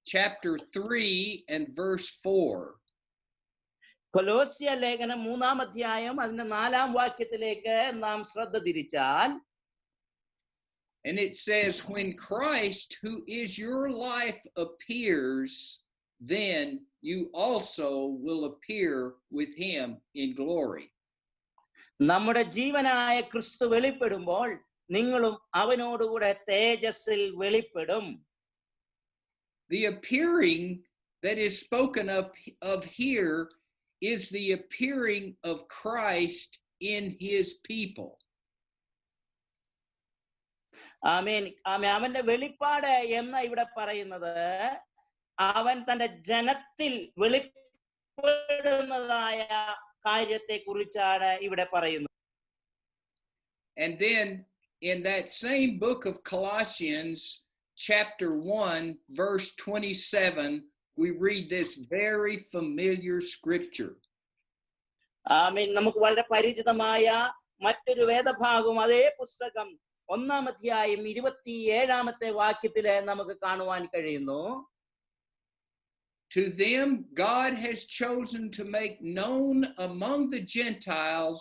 chapter 3 and verse 4. കൊലോസ്യ ലേഖനം 3-ാം അധ്യായം അതിന്റെ 4-ാം വാക്യത്തിലേക്ക് നാം ശ്രദ്ധ തിരിച്ചാൽ, and it says, when Christ, who is your life, appears, then you also will appear with him in glory. നമ്മുടെ ജീവനായ ക്രിസ്തു വെളിപ്പെടുമ്പോൾ നിങ്ങളും അവനോടുകൂടെ തേജസ്സിൽ വെളിപ്പെടും. The appearing that is spoken of here is the appearing of Christ in his people. അവന്റെ വെളിപ്പാട് എന്ന് ഇവിടെ പറയുന്നത് അവൻ തന്റെ ജനത്തിൽ വെളിപ്പെടുന്നതായ കാര്യത്തെ കുറിച്ചാണ് ഇവിടെ പറയുന്നത്. And then in that same book of Colossians, chapter 1, verse 27, we read this very familiar scripture. നമുക്ക് വളരെ പരിചിതമായ മറ്റൊരു വേദഭാഗം അതേ പുസ്തകം 1-ാം അധ്യായം 27-ാമത്തെ വാക്യത്തില് നമുക്ക് കാണുവാൻ കഴിയുന്നു. To them God has chosen to make known among the Gentiles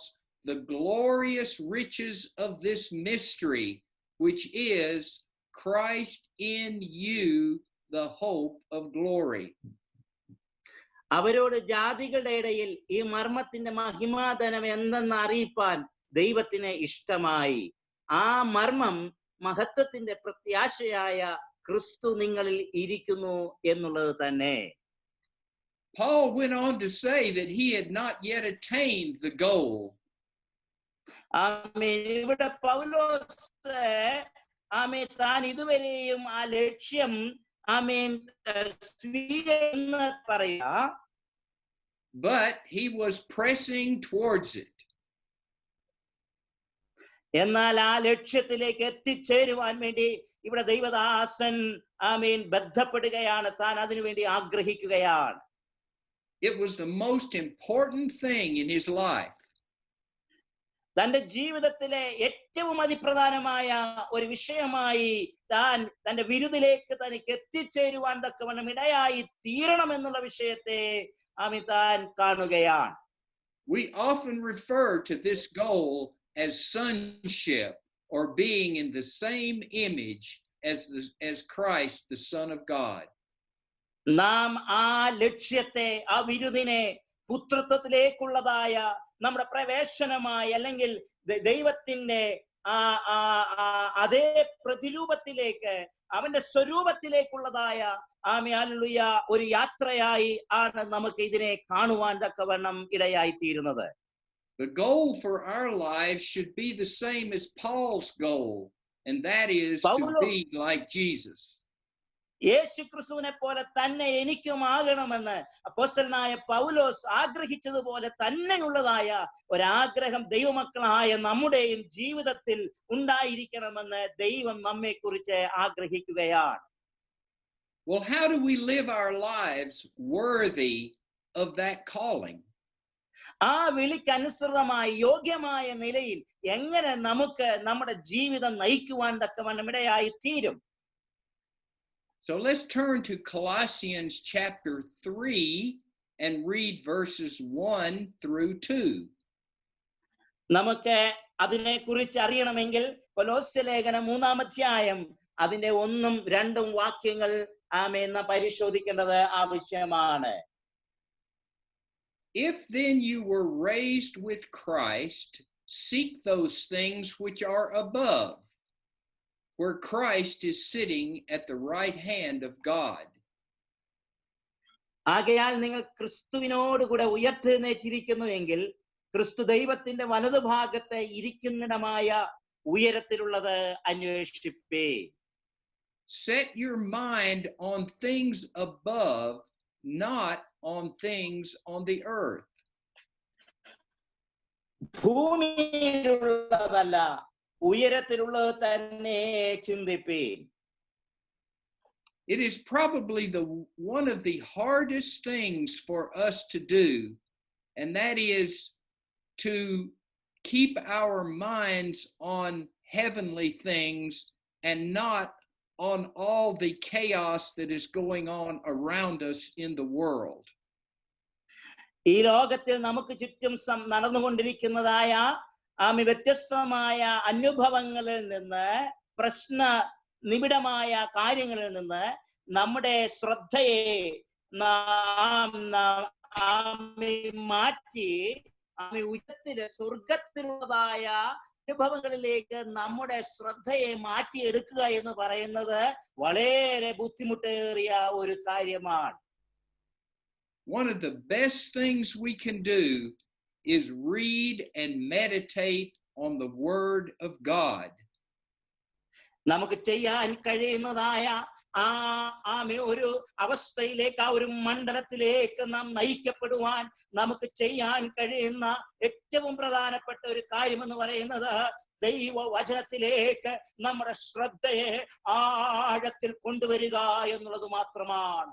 the glorious riches of this mystery, which is Christ in you, the hope of glory. അവരോട് ജാതികളുടെ ഇടയിൽ ഈ മർമ്മത്തിന്റെ മഹിമാധനം എന്തെന്ന് അറിയിപ്പാൻ ദൈവത്തിന് ഇഷ്ടമായി. ആ മർമ്മം മഹത്വത്തിന്റെ പ്രത്യാശയായ ക്രിസ്തു നിങ്ങളിൽ ഇരിക്കുന്നു എന്നുള്ളത് തന്നെ. Paul went on to say that he had not yet attained the goal. ഇവിടെ പൗലോസ് താൻ ഇതുവരെയും ആ ലക്ഷ്യം പറയാ, but he was pressing towards it. എന്നാൽ ആ ലക്ഷ്യത്തിലേക്ക് എത്തിച്ചേരുവാൻ വേണ്ടി ഇവിടെ ദൈവദാസൻ ബന്ധപ്പെടുകയാണ്, താൻ അതിനുവേണ്ടി ആഗ്രഹിക്കുകയാണ്. It was the most important thing in his life. തന്റെ ജീവിതത്തിലെ ഏറ്റവും അതിപ്രധാനമായ ഒരു വിഷയമായി താൻ തന്റെ വിരുദിലേക്ക് തനിക്ക് എത്തിച്ചേരുവാൻ തക്കവണ്ണം ഇടയായി തീരണമെന്നുള്ള വിഷയത്തെ താൻ കാണുകയാണ്. We often refer to this goal as sonship, or being in the same image as Christ, the Son of God. നാം ആ ലക്ഷ്യത്തെ, ആ വിരുദിനെ പുത്രത്വത്തിലേക്കുള്ളതായ നമ്മുടെ പ്രവേശനമായി അല്ലെങ്കിൽ ദൈവത്തിന്റെ അതേ പ്രതിരൂപത്തിലേക്ക്, അവന്റെ സ്വരൂപത്തിലേക്കുള്ളതായ ഹല്ലേലൂയ ഒരു യാത്രയായി ആണ് നമുക്ക് ഇതിനെ കാണുവാൻ തക്കവണ്ണം ഇടയായി തീരുന്നത്. The goal for our lives should be the same as Paul's goal, and that is to be like Jesus. യേശു ക്രിസ്തുവിനെ പോലെ തന്നെ എനിക്കും ആകണമെന്ന് അപ്പോസ്തലനായ പൗലോസ് ആഗ്രഹിച്ചതുപോലെ തന്നെയുള്ളതായ ഒരാഗ്രഹം ദൈവമക്കളായ നമ്മുടെയും ജീവിതത്തിൽ ഉണ്ടായിരിക്കണമെന്ന് ദൈവം നമ്മെ കുറിച്ച് ആഗ്രഹിക്കുകയാണ്. Well, how do we live our lives worthy of that calling? ആ വിളിക്കനുസൃതമായി യോഗ്യമായ നിലയിൽ എങ്ങനെ നമുക്ക് നമ്മുടെ ജീവിതം നയിക്കുവാൻ തക്കവണ്ണം ഇടയായി തീരും? So let's turn to Colossians chapter 3 and read verses 1 through 2. നമുക്ക് അതിനെ കുറിച്ച് അറിയണമെങ്കിൽ കൊലോസ്യ ലേഖനം 3-ാം അധ്യായം അതിന്റെ 1-ഉം 2-ഉം വാക്യങ്ങൾ നാം പരിശോധിക്കേണ്ടത് ആവശ്യമാണ്. If then you were raised with Christ, seek those things which are above, where Christ is sitting at the right hand of God. ആകയാൽ നിങ്ങൾ ക്രിസ്തുവിനോട് കൂടെ ഉയർത്തെഴുന്നേറ്റിരിക്കുന്നു എങ്കിൽ ക്രിസ്തു ദൈവത്തിന്റെ വലതുഭാഗത്ത് ഇരിക്കുന്നിടമായ ഉയരത്തിലുള്ളത് അന്വേഷിപ്പേ. Set your mind on things above, not on things on the earth. ഭൂമിയിലുള്ളതല്ല, ഉയരത്തിലുള്ളത് തന്നെ ചിന്തിപ്പീൻ. It is probably one of the hardest things for us to do, and that is to keep our minds on heavenly things and not on all the chaos that is going on around us in the world. ഈ ലോകത്തിൽ നമുക്ക് ചുറ്റും നടന്നുകൊണ്ടിരിക്കുന്നതായ വ്യത്യസ്തമായ അനുഭവങ്ങളിൽ നിന്ന്, പ്രശ്ന നിബിഡമായ കാര്യങ്ങളിൽ നിന്ന് നമ്മുടെ ശ്രദ്ധയെ മാറ്റി ഉയരത്തിലെ സ്വർഗത്തിലുള്ളതായ അനുഭവങ്ങളിലേക്ക് നമ്മുടെ ശ്രദ്ധയെ മാറ്റിയെടുക്കുക എന്ന് പറയുന്നത് വളരെ ബുദ്ധിമുട്ടേറിയ ഒരു കാര്യമാണ്. One of the best things we can do is read and meditate on the Word of God. നമുക്ക് ചെയ്യാൻ കഴിയുന്നതായ ഒരു അവസ്ഥയിലേക്ക്, ഒരു മണ്ഡലത്തിലേക്ക് നാം നയിക്കപ്പെടുവാൻ നമുക്ക് ചെയ്യാൻ കഴിയുന്ന ഏറ്റവും പ്രധാനപ്പെട്ട ഒരു കാര്യം എന്ന് പറയുന്നത് ദൈവവചനത്തിലേക്ക് നമ്മുടെ ശ്രദ്ധയെ ആഴത്തിൽ കൊണ്ടുവരിക എന്നുള്ളത് മാത്രമാണ്.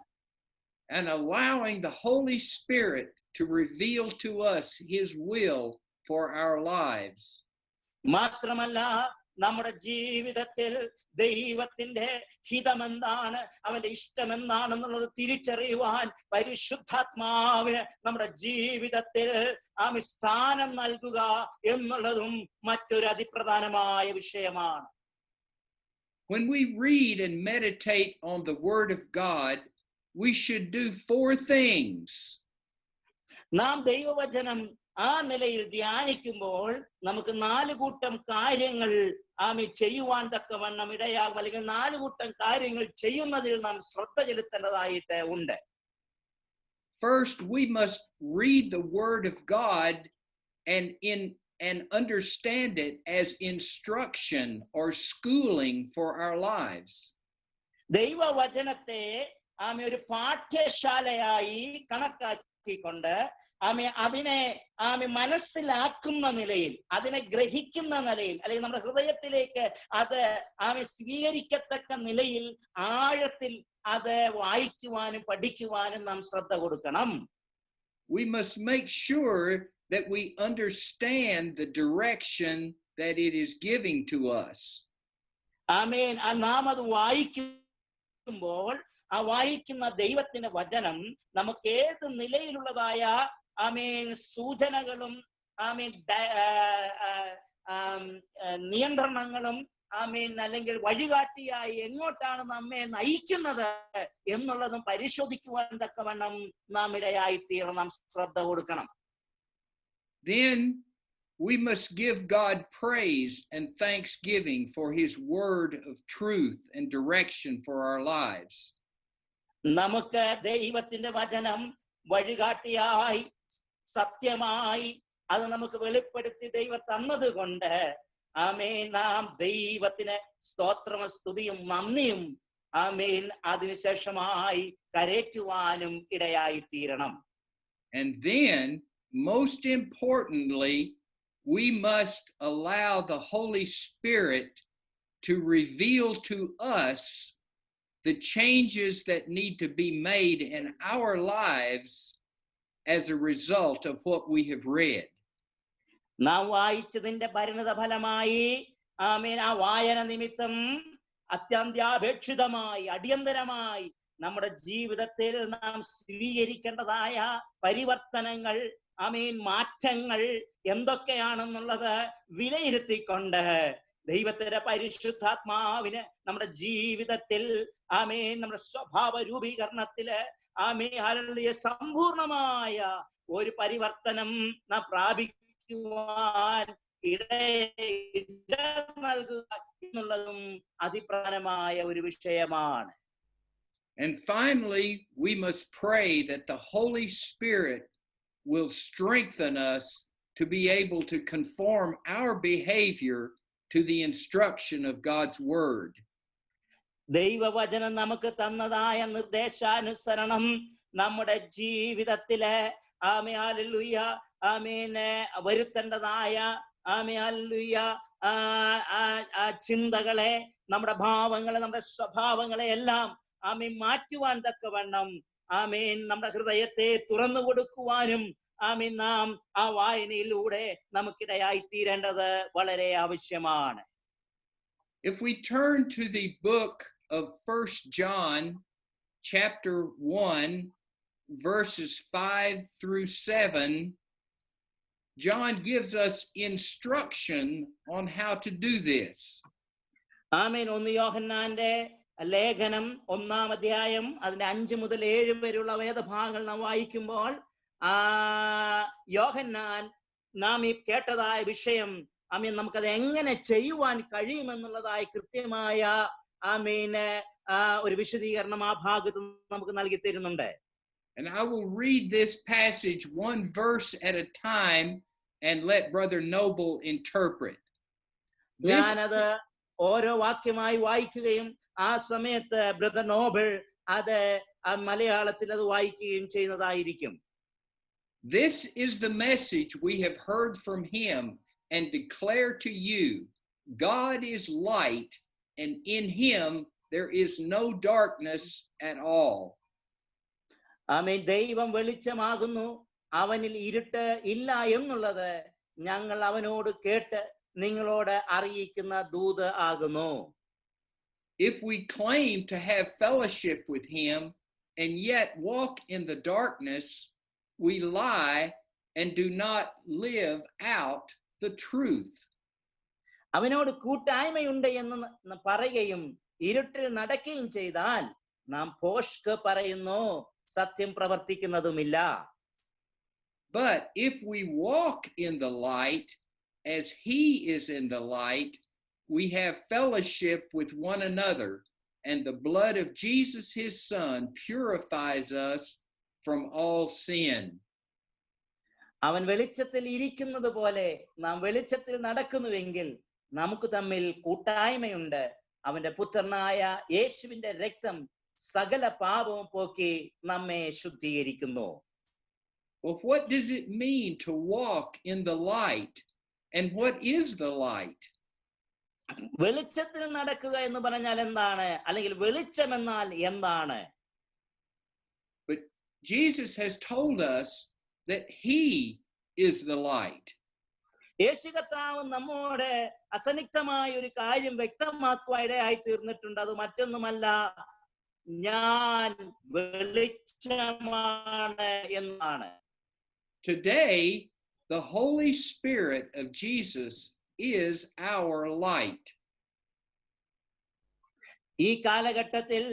And allowing the Holy Spirit to reveal to us His will for our lives. മാത്രമല്ല, നമ്മുടെ ജീവിതത്തിൽ ദൈവത്തിന്റെ ഹിതമെന്താണ്, അവന്റെ ഇഷ്ടമെന്താണെന്നുള്ളത് തിരിച്ചറിയുവാൻ പരിശുദ്ധാത്മാവിന് നമ്മുടെ ജീവിതത്തിൽ സ്ഥാനം നൽകുക എന്നുള്ളതും മറ്റൊരു അതിപ്രധാനമായ വിഷയമാണ്. When we read and meditate on the Word of God, we should do 4 things. നാം ദൈവവചനം ആ നിലയിൽ ധ്യാനിക്കുമ്പോൾ നമുക്ക് 4 കൂട്ടം കാര്യങ്ങൾ ചെയ്യുവാൻ തക്കവണ്ണം ഇടയാകും, അല്ലെങ്കിൽ 4 കൂട്ടം കാര്യങ്ങൾ ചെയ്യുന്നതിൽ നാം ശ്രദ്ധ ചെലുത്തേണ്ടതായിട്ട് ഉണ്ട്. First, we must read the Word of God and understand it as instruction or schooling for our lives. ദൈവവചനത്തെ ഒരു പാഠ്യശാലയായി കണക്കാക്കിക്കൊണ്ട് അതിനെ മനസ്സിലാക്കുന്ന നിലയിൽ, അതിനെ ഗ്രഹിക്കുന്ന നിലയിൽ, അല്ലെങ്കിൽ നമ്മുടെ ഹൃദയത്തിലേക്ക് അത് സ്വീകരിക്കത്തക്ക നിലയിൽ ആഴത്തിൽ അത് വായിക്കുവാനും പഠിക്കുവാനും നാം ശ്രദ്ധ കൊടുക്കണം. We must make sure that we understand the direction that it is giving to us. നാം അത് വായിക്കുമ്പോൾ വായിക്കുന്ന ദൈവത്തിന്റെ വചനം നമുക്ക് ഏത് നിലയിലുള്ളതായ സൂചനകളും നിയന്ത്രണങ്ങളും അല്ലെങ്കിൽ വഴികാട്ടിയായി എങ്ങോട്ടാണ് നമ്മെ നയിക്കുന്നത് എന്നുള്ളതും പരിശോധിക്കുവാൻ തക്കവണ്ണം നാം ഇടയായി തീരണം, നാം ശ്രദ്ധ കൊടുക്കണം. Then we must give God praise and thanksgiving for His word of truth and direction for our lives. നമുക്ക് ദൈവത്തിന്റെ വചനം വഴികാട്ടിയായി സത്യമായി അത് നമുക്ക് വെളിപ്പെടുത്തി ദൈവം തന്നത് കൊണ്ട് നാം ദൈവത്തിന് സ്തോത്രവും സ്തുതിയും നന്ദിയും അതിനുശേഷമായി കരേറ്റുവാനും ഇടയായി തീരണം. And then, most importantly, we must allow the Holy Spirit to reveal to us the changes that need to be made in our lives as a result of what we have read. നാം വായിച്ചതിന്റെ പരിണത ഫലമായി ആ വായന നിമിത്തം അത്യന്താപേക്ഷിതമായി അടിയന്തരമായി നമ്മുടെ ജീവിതത്തിൽ നാം സ്വീകരിക്കേണ്ടതായ പരിവർത്തനങ്ങൾ മാറ്റങ്ങൾ എന്തൊക്കെയാണെന്നുള്ളത് വിലയിരുത്തിക്കൊണ്ട് ദൈവത്തിന്റെ പരിശുദ്ധാത്മാവിന് നമ്മുടെ ജീവിതത്തിൽ നമ്മുടെ സ്വഭാവ രൂപീകരണത്തില് സമ്പൂർണമായ ഒരു പരിവർത്തനം നാം പ്രാപിക്കുവാൻ ഇട നൽകുക എന്നുള്ളതും അതിപ്രധാനമായ ഒരു വിഷയമാണ്. And finally, we must pray that the Holy Spirit will strengthen us to be able to conform our behavior to the instruction of God's word. ദൈവവചനം നമുക്ക് തന്നതായ നിർദ്ദേശാനുസരണം നമ്മുടെ ജീവിതത്തില് ആമേ ഹല്ലേലൂയ ആമേനെ വരുത്തേണ്ടതായ ആമേ ഹല്ലേലൂയ ചിന്തകളെ, നമ്മുടെ ഭാവങ്ങളെ, നമ്മുടെ സ്വഭാവങ്ങളെ എല്ലാം ആമേൻ മാറ്റുവാൻ തക്കവണ്ണം ആമേൻ നമ്മുടെ ഹൃദയത്തെ തുറന്നു കൊടുക്കുവാനും ആമേൻ നാം ആ വായനയിലൂടെ നമുക്കിടയായി തീരേണ്ടത് വളരെ ആവശ്യമാണ്. If we turn to the book of 1 John chapter 1 verses 5 through 7, John gives us instruction on how to do this. ആമേൻ. 1 യോഹന്നാന്റെ ലേഖനം 1-ാം അധ്യായം അതിന്റെ 5 മുതൽ 7 വരെയുള്ള വേദഭാഗങ്ങൾ നാം വായിക്കുമ്പോൾ യോഹന്നാൻ നാം ഈ കേട്ടതായ വിഷയം ആമേൻ നമുക്കത് എങ്ങനെ ചെയ്യുവാൻ കഴിയുമെന്നുള്ളതായ കൃത്യമായ ആമേന് ഒരു വിശദീകരണം ആ ഭാഗത്ത് നമുക്ക് നൽകി തരുന്നുണ്ട്. And I will read this passage one verse at a time and let Brother Noble interpret. ഞാനത് ഓരോ വാക്യമായി വായിക്കുകയും ആ സമയത്ത് ബ്രദർ നോബിൾ അത് മലയാളത്തിൽ അത് വായിക്കുകയും ചെയ്യുന്നതായിരിക്കും. This is the message we have heard from him and declare to you, God is light, and in him there is no darkness at all. ആമേൻ. ദൈവം വെളിച്ചമാകുന്നു, അവനിൽ ഇരുട്ട് ഇല്ല എന്നുള്ളത് ഞങ്ങൾ അവനോട് കേട്ട് നിങ്ങളോട് അറിയിക്കുന്ന ദൂത് ആകുന്നു. If we claim to have fellowship with him and yet walk in the darkness, we lie and do not live out the truth. അവനോട് കൂട്ടായ്മയുണ്ട് എന്ന് പറയുകയും ഇരുട്ടിൽ നടക്കുകയും ചെയ്താൽ നാം ഭോഷ്ക് പറയുന്നു, സത്യം പ്രവർത്തിക്കുന്നതുമില്ല. But if we walk in the light as he is in the light, we have fellowship with one another, and the blood of Jesus his son purifies us from all sin. അവൻ വെളിച്ചത്തിൽ ഇരിക്കുന്നത് പോലെ നാം വെളിച്ചത്തിൽ നടക്കുന്നുവെങ്കിൽ നമുക്ക് തമ്മിൽ കൂട്ടായ്മയുണ്ട്. അവന്റെ പുത്രനായ യേശുവിന്റെ രക്തം സകല പാപവും പോക്കി നമ്മെ ശുദ്ധീകരിക്കുന്നു. Well, what does it mean to walk in the light? And what is the light? വെളിച്ചത്തിൽ നടക്കുക എന്ന് പറഞ്ഞാൽ എന്താണ്, അല്ലെങ്കിൽ വെളിച്ചം എന്നാൽ എന്താണ്? But Jesus has told us that he is the light. യേശു കർത്താവ് നമ്മോട് അസന്നിഗ്ധമായ ഒരു കാര്യം വ്യക്തമാക്കുവാൻ ഇടയായി തീർന്നിട്ടുണ്ട്. അത് മറ്റൊന്നുമല്ല, ഞാൻ വെളിച്ചമാണ് എന്നാണ്. Today, the Holy Spirit of Jesus is our light. ഈ കാലഘട്ടത്തിൽ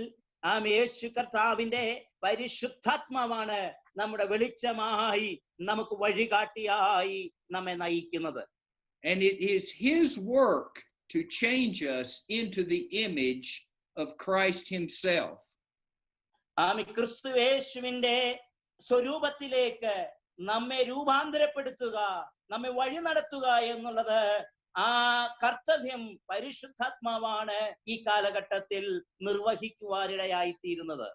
യേശു കർത്താവിന്റെ പരിശുദ്ധാത്മാവാണ് നമ്മുടെ വെളിച്ചമായി നമുക്ക് വഴികാട്ടിയായി നമ്മെ നയിക്കുന്നത്. And it is his work to change us into the image of Christ himself. ക്രിസ്തു യേശുവിന്റെ സ്വരൂപത്തിലേക്ക് നമ്മെ രൂപാന്തരപ്പെടുത്തുക, നമ്മെ വഴി നടത്തുക എന്നുള്ളത് ആ കർത്തവ്യം പരിശുദ്ധാത്മാവാണ് ഈ കാലഘട്ടത്തിൽ നിർവഹിക്കുവാനിടയായി തീരുന്നത്.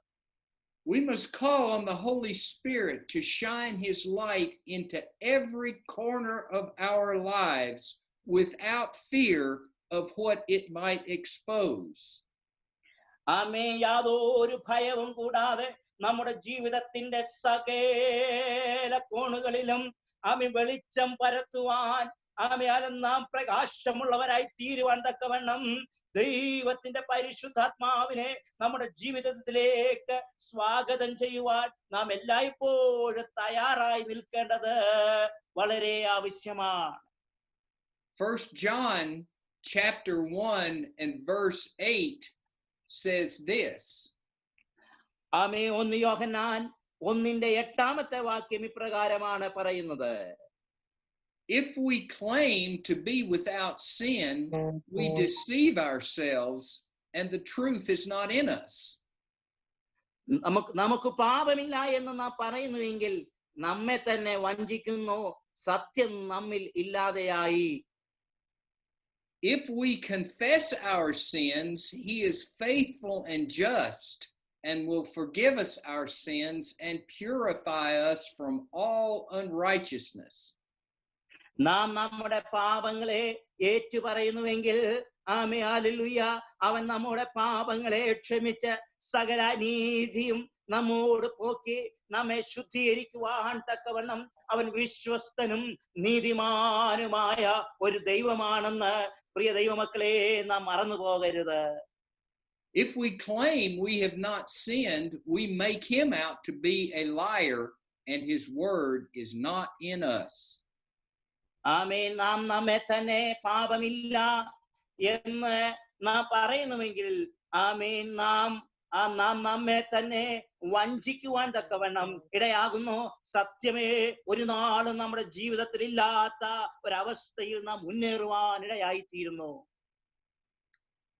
We must call on the Holy Spirit to shine his light into every corner of our lives without fear of what it might expose. യാതൊരു ഭയവും കൂടാതെ നമ്മുടെ ജീവിതത്തിന്റെ സകല കോണുകളിലും വെളിച്ചം പരത്തുവാൻ നാം പ്രകാശമുള്ളവരായി തീരുവാൻ തക്കവണ്ണം ദൈവത്തിന്റെ പരിശുദ്ധാത്മാവിനെ നമ്മുടെ ജീവിതത്തിലേക്ക് സ്വാഗതം ചെയ്യുവാൻ നാം എല്ലായ്പ്പോഴും തയ്യാറായി നിൽക്കേണ്ടത് വളരെ ആവശ്യമാണ്. 1 John chapter 1 and verse 8 says this. 1 യോഹന്നാൻ 1:8 വാക്യം ഇപ്രകാരമാണ് പറയുന്നത്. If we claim to be without sin, we deceive ourselves and the truth is not in us. നമുക്ക് പാപമില്ല എന്ന് നാം പറയുന്നുവെങ്കിൽ നമ്മെ തന്നെ വഞ്ചിക്കുന്നു, സത്യം നമ്മിൽ ഇല്ലാതെയായി. if we confess our sins, he is faithful and just and will forgive us our sins and purify us from all unrighteousness. നാം നമ്മുടെ പാപങ്ങളെ ഏറ്റുപറയുന്നുവെങ്കിൽ ആമേൻ ഹല്ലേലൂയ അവൻ നമ്മുടെ പാപങ്ങളെ ക്ഷമിച്ച് സകല നീതിയും നമ്മോട് പോക്കി നമ്മെ ശുദ്ധീകരിക്കുവാൻ തക്കവണ്ണം അവൻ വിശ്വസ്തനും നീതിമാനുമായ ഒരു ദൈവമാണെന്ന് പ്രിയ ദൈവമക്കളെ നാം മറന്നു പോകരുത്. If we claim we have not sinned, we make him out to be a liar and his word is not in us. ആമേൻ നാം നമ്മെ തന്നെ പാപമില്ല എന്ന് നാം പറയുന്നുവെങ്കിൽ ആമേൻ നാം നമ്മെ തന്നെ വഞ്ചിക്കുവാൻ തക്കവണ്ണം ഇടയാകുന്നു. സത്യമേ ഒരു നാളും നമ്മുടെ ജീവിതത്തിൽ ഇല്ലാത്ത ഒരവസ്ഥയിൽ നാം മുന്നേറുവാൻ ഇടയായിത്തീരുന്നു.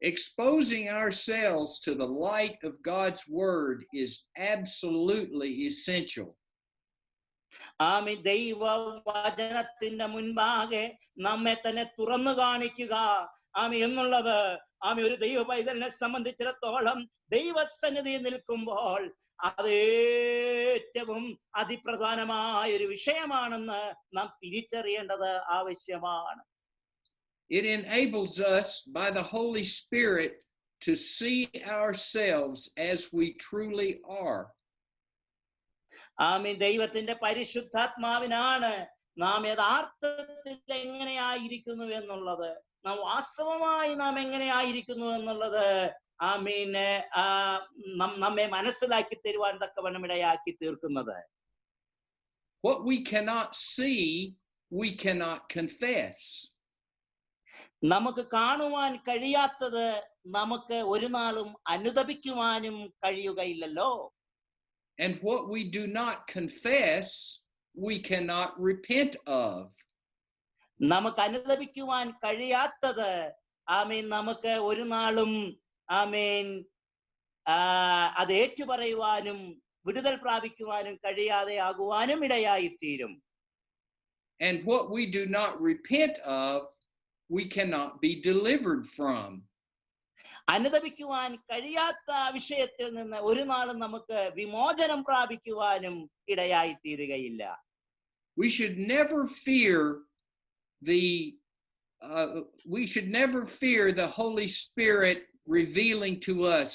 Exposing ourselves to the light of God's word is absolutely essential. ആമേൻ ദൈവവചനത്തിന്റെ മുൻപാകെ നമ്മെ തന്നെ തുറന്നു കാണിക്കുക ആമേൻ എന്നുള്ളത് ആമേൻ ഒരു ദൈവ പൈതലിനെ സംബന്ധിച്ചിടത്തോളം ദൈവസന്നിധിയിൽ നിൽക്കുമ്പോൾ അത് ഏറ്റവും അതിപ്രധാനമായ ഒരു വിഷയമാണെന്ന് നാം തിരിച്ചറിയേണ്ടത് ആവശ്യമാണ്. It enables us by the Holy Spirit to see ourselves as we truly are. ആമേൻ ദൈവത്തിന്റെ പരിശുദ്ധാത്മാവിനാണ് നാം യഥാർത്ഥത്തിൽ എങ്ങനെയായിരിക്കുന്നു എന്നുള്ളത്, നാം വാസ്തവമായി നാം എങ്ങനെയായിരിക്കുന്നു എന്നുള്ളത് ആമേൻ നമ്മെ മനസ്സിലാക്കി തരുവാൻ തക്കവണ്ണം ഇടയാക്കി തീർക്കുന്നത്. What we cannot see, we cannot confess. നമുക്ക് കാണുവാൻ കഴിയാത്തത് നമുക്ക് ഒരു നാളും അനുതപിക്കുവാനും കഴിയുകയില്ലല്ലോ. And what we do not confess, we cannot repent of. നമുക്ക് അനുതപിക്കുവാൻ കഴിയാത്തത് ആമേൻ നമുക്ക് ഒരു നാളും ആമേൻ അത് ഏറ്റുപറയുവാനും വിടുതൽ പ്രാപിക്കുവാനും കഴിയാതെ ആകുവാനും ഇടയായിത്തീരും. And what we do not repent of, we cannot be delivered from. അനുതപിക്കുവാൻ കഴിയാത്ത വിഷയത്തിൽ നിന്ന് ഒരു നാളും നമുക്ക് വിമോചനം പ്രാപിക്കുവാനും ഇടയായിത്തീരുകയില്ല. We should never fear the Holy Spirit revealing to us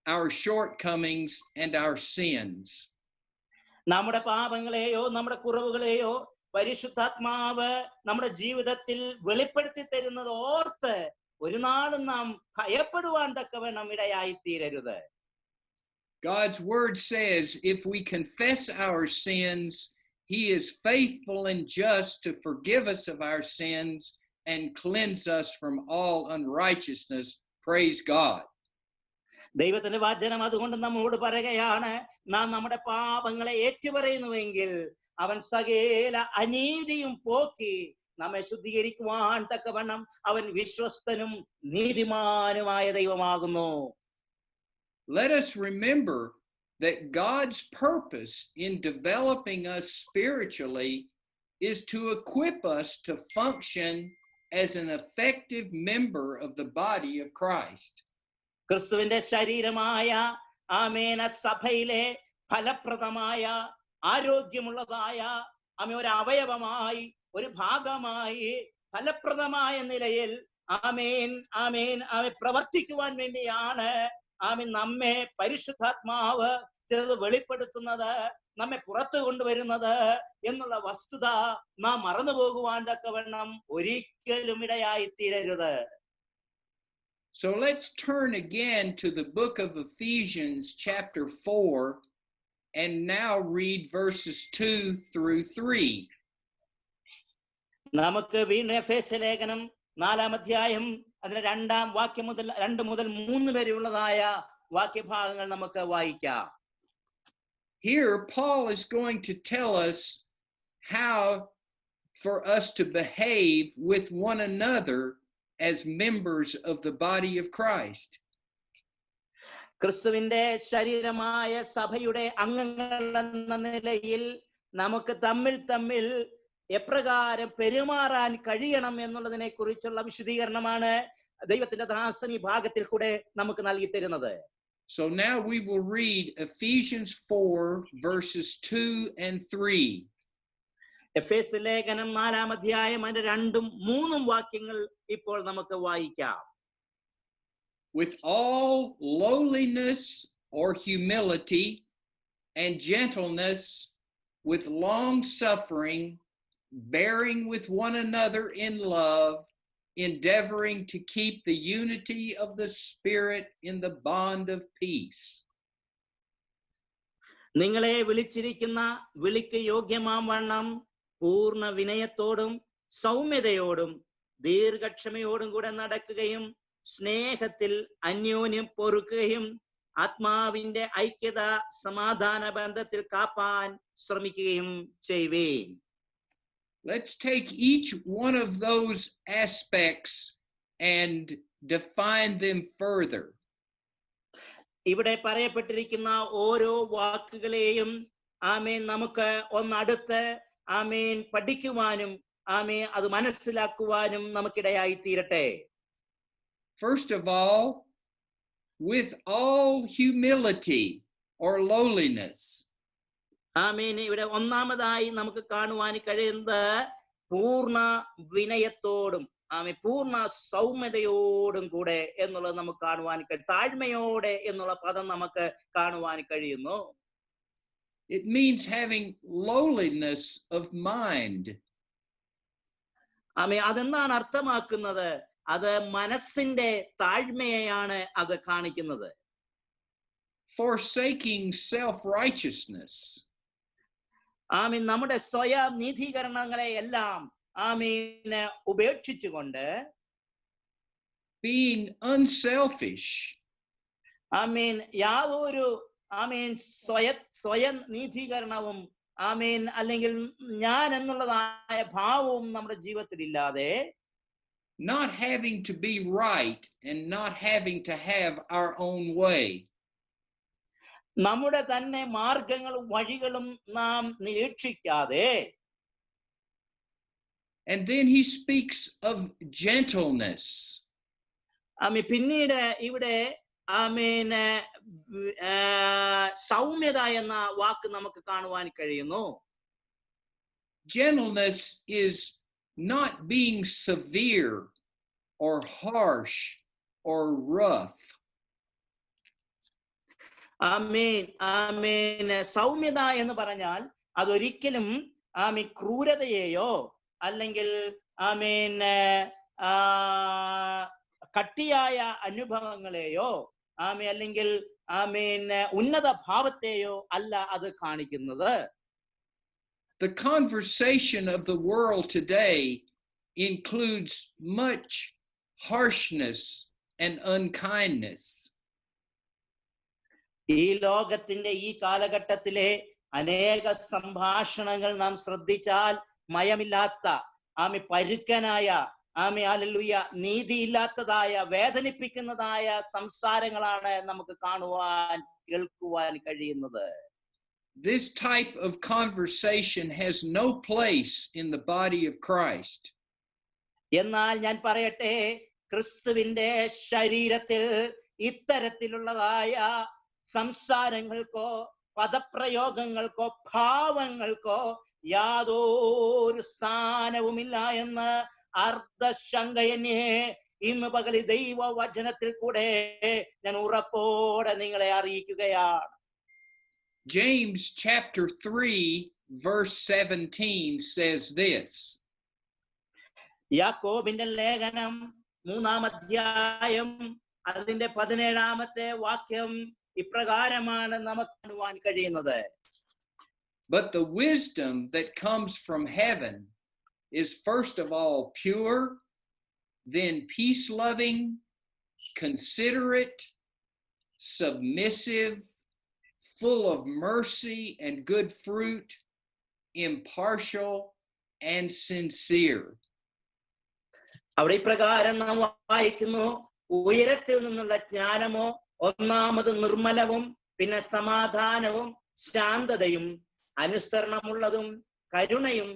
our shortcomings and our sins. നമ്മുടെ പാപങ്ങളെയോ നമ്മുടെ കുറവുകളെയോ പരിശുദ്ധാത്മാവ് നമ്മുടെ ജീവിതത്തിൽ വെളിപ്പെടുത്തി തരുന്നത് ഓർത്ത് ഒരു നാളും നാം ഭയപ്പെടുവാൻ തക്കവണ്ണം ഇടയായിത്തീരരുത്. God's word says if we confess our sins, he is faithful and just to forgive us of our sins and cleanse us from all unrighteousness. Praise God. ദൈവത്തിന്റെ വചനം അതുകൊണ്ട് നമ്മോട് പറയുകയാണ്, നാം നമ്മുടെ പാപങ്ങളെ ഏറ്റുപറയുന്നുവെങ്കിൽ അവൻ സകല അനീതിയും പോക്കി നമ്മെ ശുദ്ധീകരിക്കുവാൻ തക്കവണ്ണം അവൻ വിശ്വസ്തനും നീതിമാനുമായ ദൈവമാകുന്നു. Let us remember that God's purpose in developing us spiritually is to equip us to function as an effective member of the body of Christ. ക്രിസ്തുവിന്റെ ശരീരമായ ആമേൻ സഭയിലെ ഫലപ്രദമായ ആരോഗ്യമുള്ളതായ ഒരു അവയവമായി ഒരു ഭാഗമായി ഫലപ്രദമായ നിലയിൽ ആമേൻ ആമേൻ പ്രവർത്തിക്കുവാൻ വേണ്ടിയാണ് ആമേൻ നമ്മെ പരിശുദ്ധാത്മാവ് ചിലത് വെളിപ്പെടുത്തുന്നത്, നമ്മെ പുറത്തു കൊണ്ടുവരുന്നത് എന്നുള്ള വസ്തുത നാം മറന്നു പോകുവാൻ തക്കവണ്ണം ഒരിക്കലും ഇടയായിത്തീരരുത്. So let's turn again to the book of Ephesians chapter 4 and now read verses 2 through 3. നമുക്ക് വീണ്ടും എഫേസ്യ ലേഖനം 4-ാം അധ്യായം അതിലെ 2-ാം വാക്യം മുതൽ 2 മുതൽ 3 വരെയുള്ളതായ വാക്യഭാഗങ്ങൾ നമുക്ക് വായിക്കാം. Here Paul is going to tell us how for us to behave with one another as members of the body of Christ. ക്രിസ്തുവിന്റെ ശരീരമായ സഭയുടെ അംഗങ്ങൾ എന്ന നിലയിൽ നമുക്ക് തമ്മിൽ എപ്രകാരം പെരുമാറാൻ കഴിയണം എന്നുള്ളതിനെ കുറിച്ചുള്ള വിശദീകരണമാണ് ദൈവത്തിന്റെ ദാസൻ ഈ ഭാഗത്തിൽ കൂടെ നമുക്ക് നൽകി തരുന്നത്. So now we will read Ephesians 4 verses 2 and 3. എഫേസ്യ ലേഖനം 4-ാം അധ്യായം അതിന്റെ 2ഉം 3ഉം വാക്യങ്ങൾ ഇപ്പോൾ നമുക്ക് വായിക്കാം. With all lowliness or humility and gentleness, with long suffering, bearing with one another in love, endeavoring to keep the unity of the Spirit in the bond of peace. നിങ്ങളെ വിളിച്ചിരിക്കുന്ന വിളിക്ക് യോഗ്യമാം വണ്ണം പൂർണ്ണ വിനയത്തോടും സൗമ്യതയോടും ദീർഘക്ഷമയോടും കൂടെ നടക്കുകയും സ്നേഹത്തിൽ അന്യോന്യം പൊറുക്കുകയും ആത്മാവിന്റെ ഐക്യത സമാധാന ബന്ധത്തിൽ കാപ്പാൻ ശ്രമിക്കുകയും ചെയ്യുവേൻ. Let's take each one of those aspects and define them further. ഇവിടെ പറയപ്പെട്ടിരിക്കുന്ന ഓരോ വാക്കുകളെയും ആമേൻ നമുക്ക് ഒന്നടുത്ത് ആമേൻ പഠിക്കുവാനും ആമേൻ അത് മനസ്സിലാക്കുവാനും നമുക്കിടയായി തീരട്ടെ. First of all, with all humility or lowliness. ആമേൻ ഇവിടെ ഒന്നാമതായി നമുക്ക് കാണുവാൻ കഴിയുന്നത് പൂർണ്ണ വിനയത്തോടും ആമേൻ പൂർണ്ണ സൗമ്യതയോടും കൂടെ എന്നുള്ളത് നമുക്ക് കാണുവാൻ കഴിയും. താഴ്മയോടെ എന്നുള്ള പദം നമുക്ക് കാണുവാൻ കഴിയുന്നു. It means having lowliness of mind. ആമേൻ അതെന്താണ് അർത്ഥമാക്കുന്നത്? അത് മനസ്സിന്റെ താഴ്മയെയാണ് അത് കാണിക്കുന്നത്. Forsaking self-righteousness. ആമീൻ നമ്മുടെ സ്വയം നീതീകരണങ്ങളെ എല്ലാം ആമീൻ ഉപേക്ഷിച്ചുകൊണ്ട് being unselfish. ആമീൻ യാതൊരു ആമീൻ സ്വയം നീതീകരണവും ആമീൻ അല്ലെങ്കിൽ ഞാൻ എന്നുള്ളതായ ഭാവവും നമ്മുടെ ജീവിതത്തിൽ ഇല്ലാതെ not having to be right and not having to have our own way. നമ്മുടെ തന്നെ മാർഗങ്ങളും വഴികളും നാം നിരീക്ഷിക്കാതെ. And then he speaks of gentleness. ആമീൻ പിന്നീട് ഇവിടെ ആമീൻ സൗമ്യത എന്ന വാക്ക് നമുക്ക് കാണുവാൻ കഴിയുന്നു. Gentleness is not being severe or harsh or rough. ആമേൻ ആമേൻ സൗമ്യത എന്ന് പറഞ്ഞാൽ അതൊരിക്കലും ആമീൻ ക്രൂരതയെയോ അല്ലെങ്കിൽ ആമേൻ കട്ടിയായ അനുഭവങ്ങളെയോ ആമേൻ അല്ലെങ്കിൽ ആമേൻ ഉന്നത ഭാവത്തെയോ അല്ല അത് കാണിക്കുന്നത്. The conversation of the world today includes much harshness and unkindness. ഈ ലോകത്തിന്റെ ഈ കാലഘട്ടത്തിലെ അനേക സംഭാഷണങ്ങൾ നാം ശ്രദ്ധിച്ചാൽ മയമില്ലാത്ത ആമി പരുക്കനായ ആമി ഹല്ലേലൂയ നീതിയില്ലാത്തതായ വേദനിപ്പിക്കുന്നതായ സംസാരങ്ങളാണ് നമുക്ക് കാണുവാൻ കേൾക്കുവാൻ കഴിയുന്നത്. This type of conversation has no place in the body of Christ. എന്നാൽ ഞാൻ പറയട്ടെ, ക്രിസ്തുവിന്റെ ശരീരത്തിൽ ഇത്തരത്തിലുള്ളതായ സംസാരങ്ങൾക്കോ പദപ്രയോഗങ്ങൾക്കോ ഭാവങ്ങൾക്കോ യാതൊരു സ്ഥാനവുമില്ല എന്ന് അർദ്ധശങ്കയന്യേ ഇന്ന് പകൽ ദൈവവചനത്തിൽ കൂടെ ഞാൻ ഉറപ്പോടെ നിങ്ങളെ അറിയിക്കുകയാണ്. James chapter 3 verse 17 says this. യാക്കോബിന്റെ ലേഖനം 3-ാം അധ്യായം അതിന്റെ 17-ാമത്തെ വാക്യം ഇപ്രകാരമാണ് നമുക്ക് കാണുവാൻ കഴിയുന്നത്. But the wisdom that comes from heaven is first of all pure, then peace-loving, considerate, submissive, full of mercy and good fruit, impartial and sincere. അവിടെ ഇപ്രകാരം നാം വായിക്കുന്നു, ഉയരത്തിൽ നിന്നുള്ള ജ്ഞാനമോ ഒന്നാമത് നിർമ്മലവും പിന്നെ സമാധാനവും ശാന്തതയും അനുസരണമുള്ളതും കരുണയും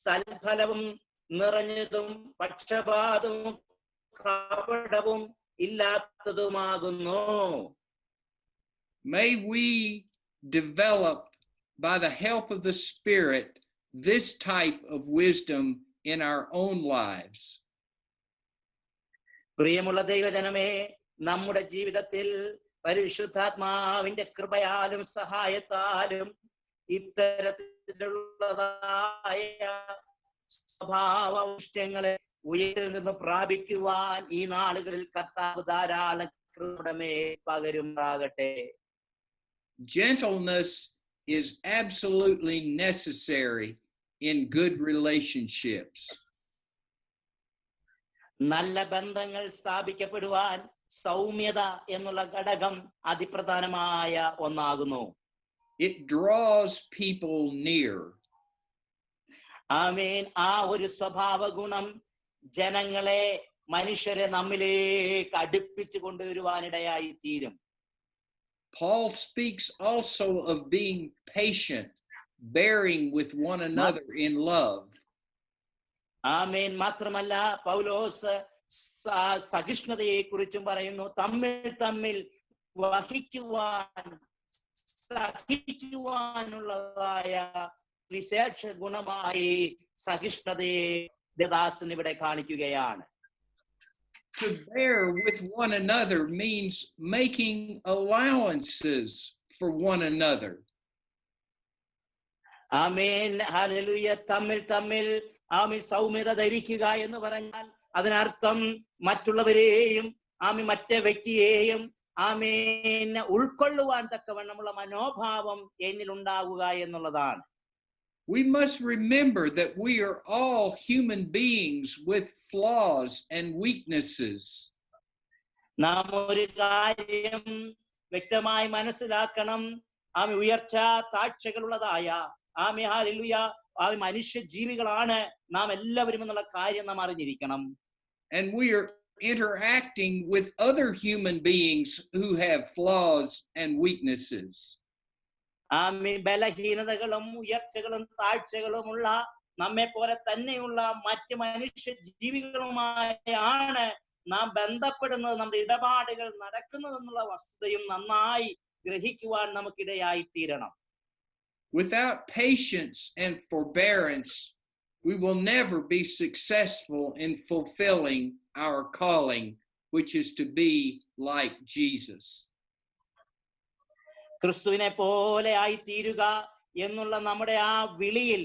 സൽഫലവും നിറഞ്ഞതും പക്ഷപാതവും കപടവും ഇല്ലാത്തതുമാകുന്നു. May we develop, by the help of the Spirit, this type of wisdom in our own lives. പ്രിയമുള്ള ദൈവജനമേ, നമ്മുടെ ജീവിതത്തിൽ പരിശുദ്ധാത്മാവിന്റെ കൃപയാലും സഹായത്താലും ഇത്തരത്തിലുള്ളതായ സ്വഭാവവിഷ്ടങ്ങളെ ഉയരിൽ നിന്ന് പ്രാപിക്കുവാൻ ഈ നാളുകളിൽ കർത്താവ് ധാരാളം കൃപമേ പകരുമാകട്ടെ. Gentleness is absolutely necessary in good relationships. നല്ല ബന്ധങ്ങൾ സ്ഥാപിക്കപ്പെടുവാൻ സൗമ്യത എന്നുള്ള ഘടകം അതിപ്രധാനമായ ഒന്നാകുന്നു. It draws people near. ആമേൻ. ആ ഒരു സ്വഭാവ ഗുണം ജനങ്ങളെ, മനുഷ്യരെ നമ്മിലേക്ക് അടുപ്പിച്ചു കൊണ്ടുവരുവാനിടയായി തീരും. Paul speaks also of being patient, bearing with one another in love. ആമേൻ. മാത്രമല്ല പൗലോസ് സഹിഷ്ണുതയെ കുറിച്ചും പറയുന്നു. തമ്മിൽ സഹിക്കുവാനുള്ളതായ വിശേഷ ഗുണമായി സഹിഷ്ണുതയെ ദാസൻ ഇവിടെ കാണിക്കുകയാണ്. To bear with one another means making allowances for one another. Amen. Hallelujah. തമ്മിൽ ആമേൻ സൗമ്യത ധരിക്കുക എന്ന് പറഞ്ഞാൽ അതിനർത്ഥം മറ്റുള്ളവരെയും മറ്റേ വ്യക്തിയെയും ആമേൻ ഉൾക്കൊള്ളുവാൻ തക്കവണ്ണമുള്ള മനോഭാവം എന്നിൽ ഉണ്ടാകുക എന്നുള്ളതാണ്. We must remember that we are all human beings with flaws and weaknesses. നാം ഒരു കാര്യം വ്യക്തമായി മനസ്സിലാക്കണം. ഉയർച്ച താഴ്ചകളുള്ളതായ ഹല്ലേലൂയ മനുഷ്യ ജീവികളാണ് നാം എല്ലാവരും എന്നുള്ള കാര്യം നാം അറിഞ്ഞിരിക്കണം. And we are interacting with other human beings who have flaws and weaknesses. ബലഹീനതകളും ഉയർച്ചകളും താഴ്ചകളുമുള്ള നമ്മെ പോലെ തന്നെയുള്ള മറ്റ് മനുഷ്യ ജീവികളുമായാണ് നാം ബന്ധപ്പെടുന്നത്, നമ്മുടെ ഇടപാടുകൾ നടക്കുന്നതെന്നുള്ള വസ്തുതയും നന്നായി ഗ്രഹിക്കുവാൻ നമുക്കിടയായി തീരണം. Without patience and forbearance, we will never be successful in fulfilling our calling, which is to be like Jesus. ക്രിസ്തുവിനെ പോലെ ആയി തീരുക എന്നുള്ള നമ്മുടെ ആ വിളിയിൽ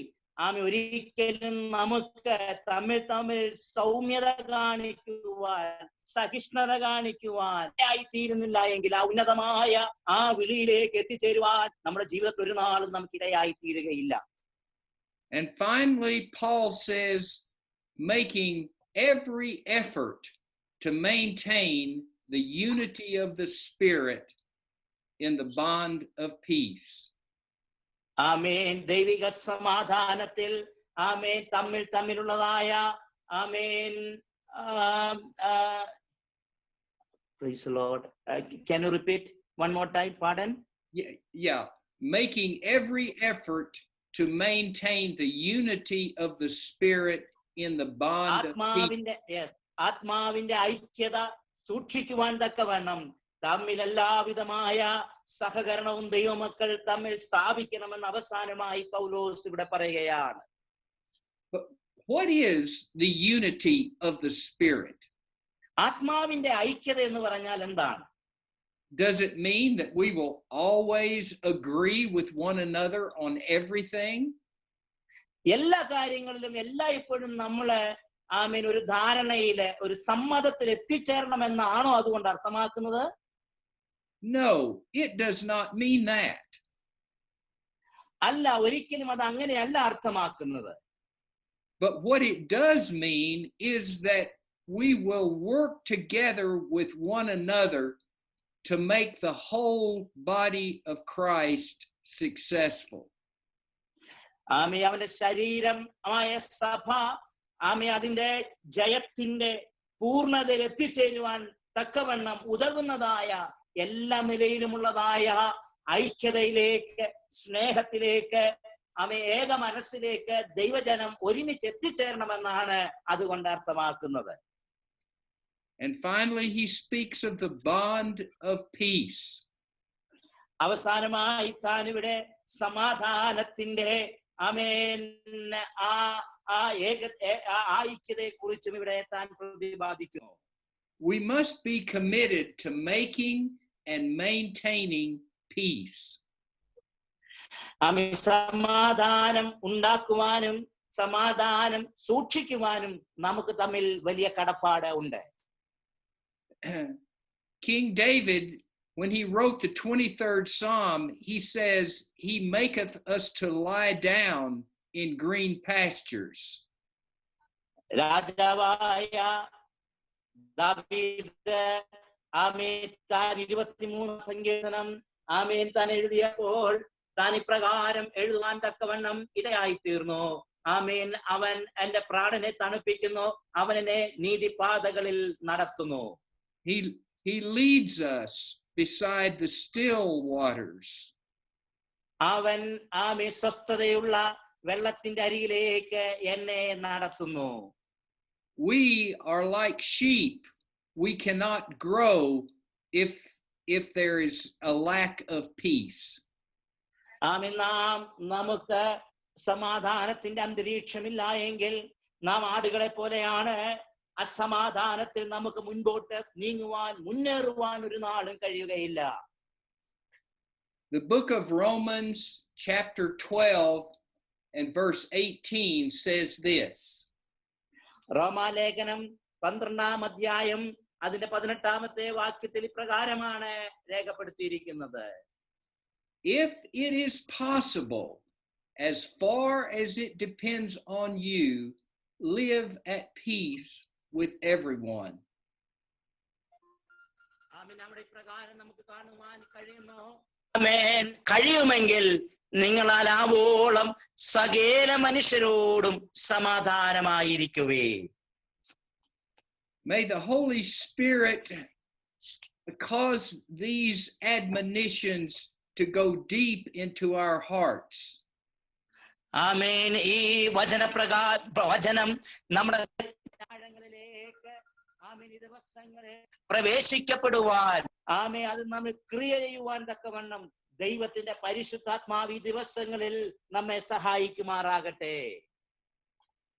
ഒരിക്കലും നമുക്ക് തമ്മിൽ സൗമ്യത കാണിക്കുവാൻ, സഹിഷ്ണുത കാണിക്കുവാൻ ആയി തീരുന്നില്ല എങ്കിൽ ആ ഉന്നതമായ ആ വിളിയിലേക്ക് എത്തിച്ചേരുവാൻ നമ്മുടെ ജീവിതത്തിൽ ഒരു നാളും നമുക്കിടയായി തീരുകയില്ല. And finally, Paul says, making every effort to maintain the unity of the Spirit in the bond of peace. ആമേൻ. ദൈവിക സമാധാനത്തിൽ തമ്മിലുള്ളതായ praise the Lord. Can you repeat one more time? Pardon? Yeah. Making every effort to maintain the unity of the Spirit in the bond of peace. ആത്മാവിന്റെ ഐക്യത സൂക്ഷിക്കുവാൻ തക്കവണ്ണം തമ്മിൽ എല്ലാവിധമായ സഹകരണവും ദൈവമക്കൾ തമ്മിൽ സ്ഥാപിക്കണമെന്ന് അവസാനമായി പൗലോസ് ഇവിടെ പറയുകയാണ്. What is the unity of the Spirit? ആത്മാവിന്റെ ഐക്യത എന്ന് പറഞ്ഞാൽ എന്താണ്? Does it mean that we will always agree with one another on everything? എല്ലാ കാര്യങ്ങളിലും എല്ലായ്പ്പോഴും നമ്മള് ഒരു ധാരണയില്, ഒരു സമ്മതത്തിൽ എത്തിച്ചേരണമെന്നാണോ അതുകൊണ്ട് അർത്ഥമാക്കുന്നത്? No, it does not mean that. അല്ല, ഒരിക്കലും അത് അങ്ങനെയല്ല അർത്ഥമാക്കുന്നത്. But what it does mean is that we will work together with one another to make the whole body of Christ successful. അവന്റെ ശരീരം ആയ സഭ അതിന്റെ ജയത്തിന്റെ പൂർണ്ണതയിൽ എത്തിച്ചേരുവാൻ തക്കവണ്ണം ഉതകുന്നതായ എല്ലാ നിലയിലുമുള്ളതായ ഐക്യതയിലേക്ക്, സ്നേഹത്തിലേക്ക് ഏക മനസ്സിലേക്ക് ദൈവജനം ഒരുമിച്ച് എത്തിച്ചേരണമെന്നാണ് അതുകൊണ്ട് അർത്ഥമാക്കുന്നത്. And finally, he speaks of the bond of peace. അവസാനമായി താൻ ഇവിടെ സമാധാനത്തിന്റെ ഐക്യതയെ കുറിച്ചും ഇവിടെ താൻ പ്രതിപാദിക്കുന്നു. We must be committed to making and maintaining peace. സമാധാനം ഉണ്ടാക്കുവാനും സമാധാനം സൂക്ഷിക്കുവാനും നമുക്ക് തമ്മിൽ വലിയ കടപ്പാട് ഉണ്ട്. King David, when he wrote the 23rd Psalm, he says, he maketh us to lie down in green pastures. രാജാവായ ദാവീദ് താൻ 23 സങ്കീർത്തനം താൻ എഴുതിയപ്പോൾ താൻ ഇപ്രകാരം എഴുതാൻ തക്കവണ്ണം ഇടയായി തീർന്നു. അവൻ എന്റെ പ്രാണനെ തണുപ്പിക്കുന്നു, അവൻ എന്നെ നീതിപാതകളിൽ നടത്തുന്നു. He leads us beside the still waters. അവൻ സ്വസ്ഥതയുള്ള വെള്ളത്തിന്റെ അരികിലേക്ക് എന്നെ നടത്തുന്നു. We are like sheep. We cannot grow if there is a lack of peace. നമുക്ക് സമാധാനത്തിന്റെ അന്തരീക്ഷമില്ല എങ്കിൽ നാം ആടുകളെ പോലെയാണ്. അസമാധാനത്തിൽ നമുക്ക് മുൻപോട്ട് നീങ്ങുവാൻ മുന്നേറുവാൻ ഒരു നാളും കഴിയുകയില്ല. The book of Romans chapter 12 and verse 18 says this. റോമാലേഖനം 12-ാം അധ്യായം അതിന്റെ 18-ാമത്തെ വാക്യത്തിൽ ഇപ്രകാരമാണ് രേഖപ്പെടുത്തിയിരിക്കുന്നത്. If it is possible, as far as it depends on you, live at peace with everyone. കഴിയുമെങ്കിൽ നിങ്ങളാൽ ആവോളം സകല മനുഷ്യരോടും സമാധാനമായിരിക്കുവേ. May the Holy Spirit cause these admonitions to go deep into our hearts. ആമേൻ. ഈ വചനം നമ്മുടെ ആഴങ്ങളിലേക്ക് ഈ ദിവസങ്ങളെ പ്രവേശിക്കപ്പെടുവാൻ അത് നമ്മൾ ക്രിയ ചെയ്യുവാൻ തക്കവണ്ണം ദൈവത്തിന്റെ പരിശുദ്ധാത്മാവ് ഈ ദിവസങ്ങളിൽ നമ്മെ സഹായിക്കുമാറാകട്ടെ.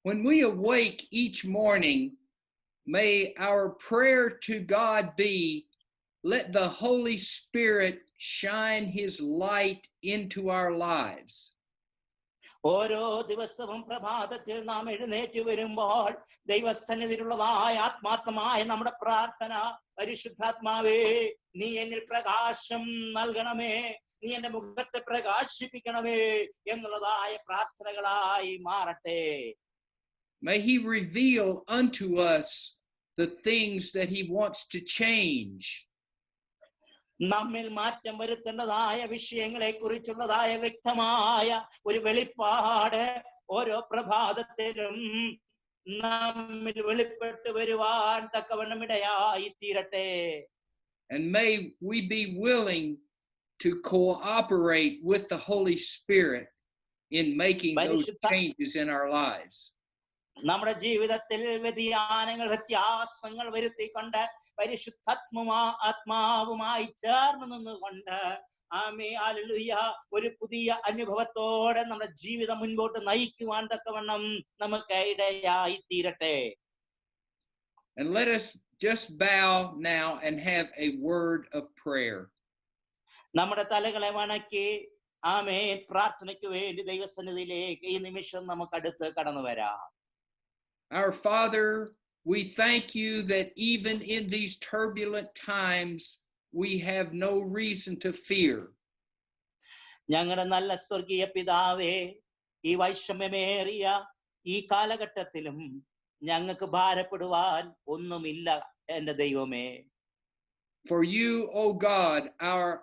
When we awake each morning, may our prayer to God be, let the Holy Spirit shine his light into our lives. ഓരോ ദിവസവും പ്രഭാതത്തിൽ നാം എഴുന്നേറ്റ് വരുമ്പോൾ ദൈവസന്നിധിയിലുള്ളതായ ആത്മാർത്ഥമായ നമ്മുടെ പ്രാർത്ഥന, പരിശുദ്ധാത്മാവേ നീ എന്നിൽ പ്രകാശം നൽകണമേ, നീ എന്റെ മുഖത്തെ പ്രകാശിപ്പിക്കണമേ എന്നുള്ളതായ പ്രാർത്ഥനകളായി മാറട്ടെ. May he reveal unto us the things that he wants to change. നമ്മിൽ മാറ്റം വരുത്തേണ്ടതായ വിഷയങ്ങളെ കുറിച്ചുള്ളതായ വ്യക്തമായ ഒരു വെളിപ്പാട് ഓരോ പ്രഭാതത്തിലും നമ്മിൽ വെളിപ്പെട്ട് വരുവാൻ തക്കവണ്ണം ഇടയായി തീരട്ടെ. And may we be willing to cooperate with the Holy Spirit in making those changes in our lives. നമ്മുടെ ജീവിതത്തിൽ വ്യത്യാസങ്ങൾ വരുത്തിക്കൊണ്ട് പരിശുദ്ധാത്മാവുമായി ചേർന്ന് നിന്നുകൊണ്ട് ഒരു പുതിയ അനുഭവത്തോടെ നമ്മുടെ ജീവിതം മുൻപോട്ട് നയിക്കുവാൻ തക്കവണ്ണം നമുക്ക് ഇടയായി തീരട്ടെ. And let us just bow now and have a word of prayer. നമ്മുടെ തലകളെ വണക്കി പ്രാർത്ഥനയ്ക്ക് വേണ്ടി ദൈവസന്നിധിയിലേക്ക് ഈ നിമിഷം നമുക്ക് അടുത്ത് കടന്നു വരാം. Our Father, we thank you that even in these turbulent times, we have no reason to fear. ഞങ്ങളുടെ നല്ല സ്വർഗീയ പിതാവേ, ഈ വൈഷമ്യമേറിയ ഈ കാലഘട്ടത്തിലും ഞങ്ങൾക്ക് ഭാരപ്പെടുവാൻ ഒന്നുമില്ല എന്റെ ദൈവമേ. For you, O God, are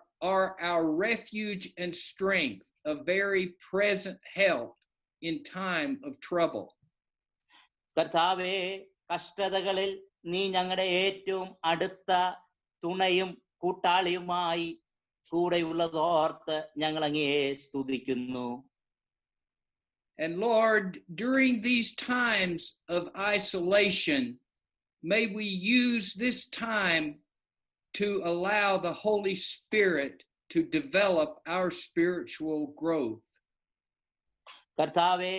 our refuge and strength, a very present help in time of trouble. കർത്താവേ, കഷ്ടതകളിൽ നീ ഞങ്ങളുടെ ഏറ്റവും അടുത്ത തുണയും കൂട്ടാളിയുമായി കൂടെയുള്ളതോർത്ത് ഞങ്ങൾ അങ്ങയെ സ്തുതിക്കുന്നു. And Lord, during these times of isolation, may we use this time to allow the Holy Spirit to develop our spiritual growth. കർത്താവെ,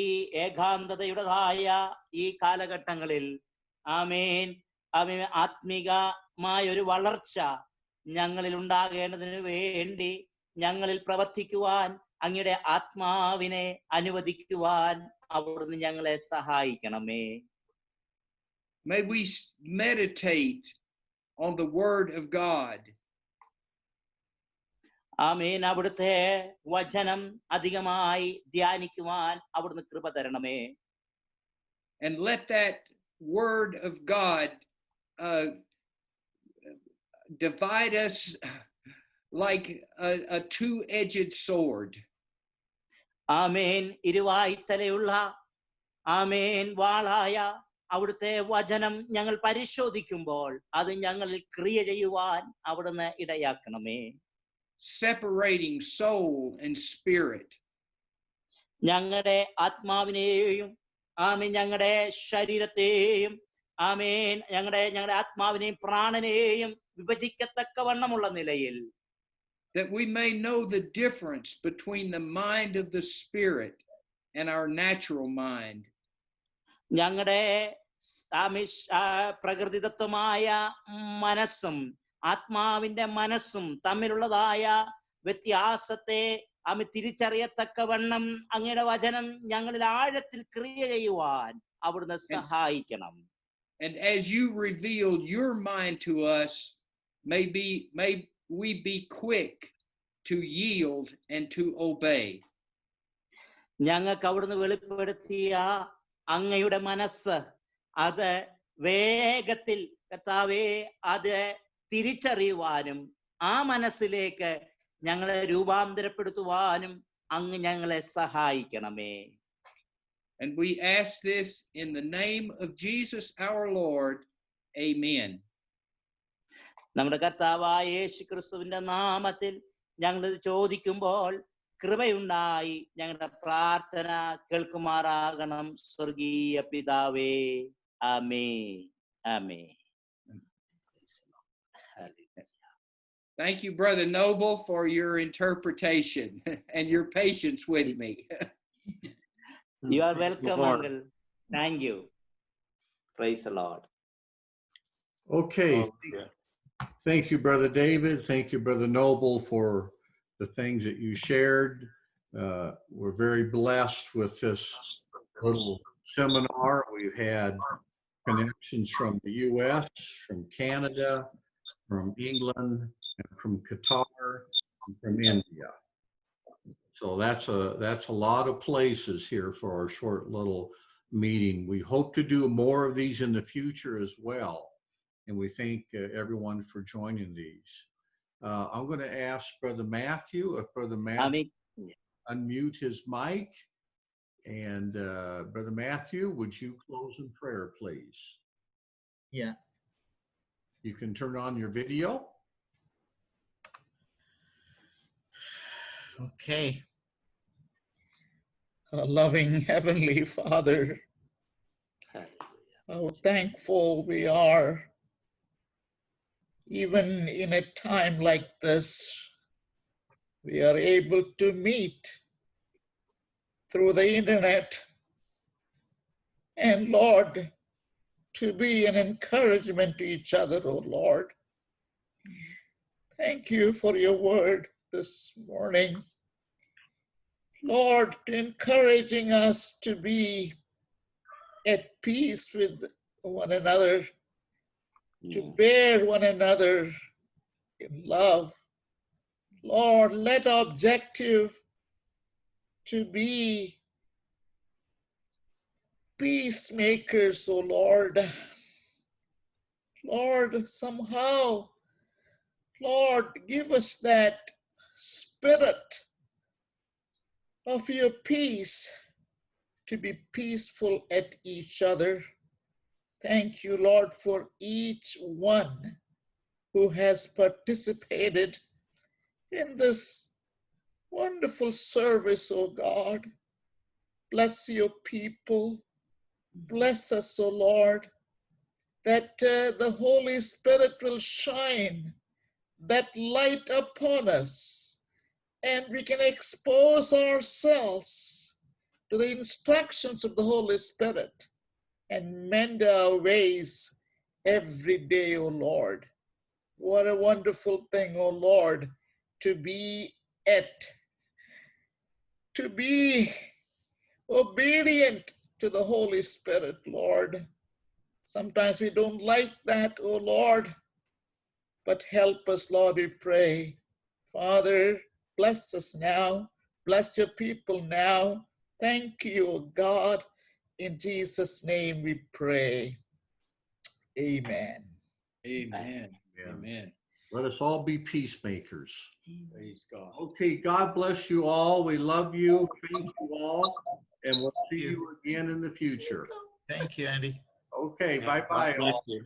ഈ ഏകാന്തതയുടേതായ ഈ കാലഘട്ടങ്ങളിൽ ആമേൻ ആത്മീകമായ ഒരു വളർച്ച ഞങ്ങളിൽ ഉണ്ടാകേണ്ടതിന് വേണ്ടി ഞങ്ങളിൽ പ്രവർത്തിക്കുവാൻ അങ്ങയുടെ ആത്മാവിനെ അനുവദിക്കുവാൻ അവിടുന്ന് ഞങ്ങളെ സഹായിക്കണമേ. May we meditate on the word of God. ആമേൻ. അവിടുത്തെ വചനം അധികമായി ധ്യാനിക്കുവാൻ അവിടുന്ന് കൃപ തരണമേ. And let that word of God divide us like a two-edged sword. ആമേൻ. ഇരുവായ്ത്തലയുള്ള ആമേൻ വാളായ അവിടുത്തെ വചനം ഞങ്ങൾ പരിശോധിക്കുമ്പോൾ അത് ഞങ്ങളിൽ ക്രിയ ചെയ്യുവാൻ അവിടുന്ന് ഇടയാക്കണമേ. Separating soul and spirit. ഞങ്ങളുടെ ആത്മാവിനെയും ആമേൻ ഞങ്ങളുടെ ശരീരത്തെയും ആമേൻ ഞങ്ങളുടെ ആത്മാവിനെയും പ്രാണനെയും വിഭജിക്കത്തക്കവണ്ണമുള്ള നിലയിൽ that we may know the difference between the mind of the spirit and our natural mind. ഞങ്ങളുടെ പ്രകൃതിദത്തമായ മനസ്സും ആത്മാവിന്റെ മനസ്സും തമ്മിലുള്ളതായ വ്യത്യാസത്തെ തിരിച്ചറിയത്തക്കവണ്ണം അങ്ങയുടെ വചനം ഞങ്ങളിൽ ആഴത്തിൽ ക്രിയ ചെയ്യുവാൻ അവിടുന്ന് സഹായിക്കണം. And as you reveal your mind to us, may we be quick to yield and to obey. ഞങ്ങൾക്ക് അവിടുന്ന് വെളിപ്പെടുത്തിയ അങ്ങയുടെ മനസ്സ് അത് വേഗത്തിൽ കർത്താവേ അത് തിരിച്ചറിയുവാനും ആ മനസ്സിലേക്ക് ഞങ്ങളെ രൂപാന്തരപ്പെടുത്തുവാനും അങ്ങ് ഞങ്ങളെ സഹായിക്കണമേ. And we ask this in the name of Jesus our Lord. Amen. നമ്മുടെ കർത്താവായ യേശു ക്രിസ്തുവിന്റെ നാമത്തിൽ ഞങ്ങൾ ഇത് ചോദിക്കുമ്പോൾ കൃപയുണ്ടായി ഞങ്ങളുടെ പ്രാർത്ഥന കേൾക്കുമാറാകണം സ്വർഗീയ പിതാവേ. ആമേൻ. ആമേൻ. Thank you, Brother Noble, for your interpretation and your patience with me. You are welcome, Uncle. Thank you. Praise the Lord. Okay. Thank you, Brother David. Thank you, Brother Noble, for the things that you shared. We're very blessed with this little seminar. We've had connections from the U.S., from Canada, from England, and from Qatar, and from India. So that's a lot of places here for our short little meeting. We hope to do more of these in the future as well. And we thank everyone for joining these. I'm going to ask Brother Matthew, if Brother Matthew unmute his mic. And Brother Matthew, would you close in prayer, please? Yeah. You can turn on your video. Okay. Our loving Heavenly Father, how thankful we are. Even in a time like this, we are able to meet through the internet. And Lord, to be an encouragement to each other, oh Lord. Thank you for your word this morning. Lord, encouraging us to be at peace with one another, to bear one another in love. Lord, let our objective to be peacemakers, oh Lord. Lord, somehow, Lord, give us that spirit of your peace to be peaceful at each other. Thank you, Lord, for each one who has participated in this wonderful service, oh God. Bless your people. Bless us, O Lord, that the Holy Spirit will shine that light upon us, and we can expose ourselves to the instructions of the Holy Spirit and mend our ways every day, O Lord. What a wonderful thing, O Lord, to be obedient to the Holy Spirit, Lord. Sometimes we don't like that, O Lord, but help us, Lord, we pray. Father, bless us now. Bless your people now. Thank you, O God. In Jesus' name we pray. Amen. Amen. Amen. Let us all be peacemakers. Praise God. Okay, God bless you all. We love you. Thank you all. And we'll see you again in the future. Thank you, Andy. Okay, Yeah, bye-bye God bless all. you.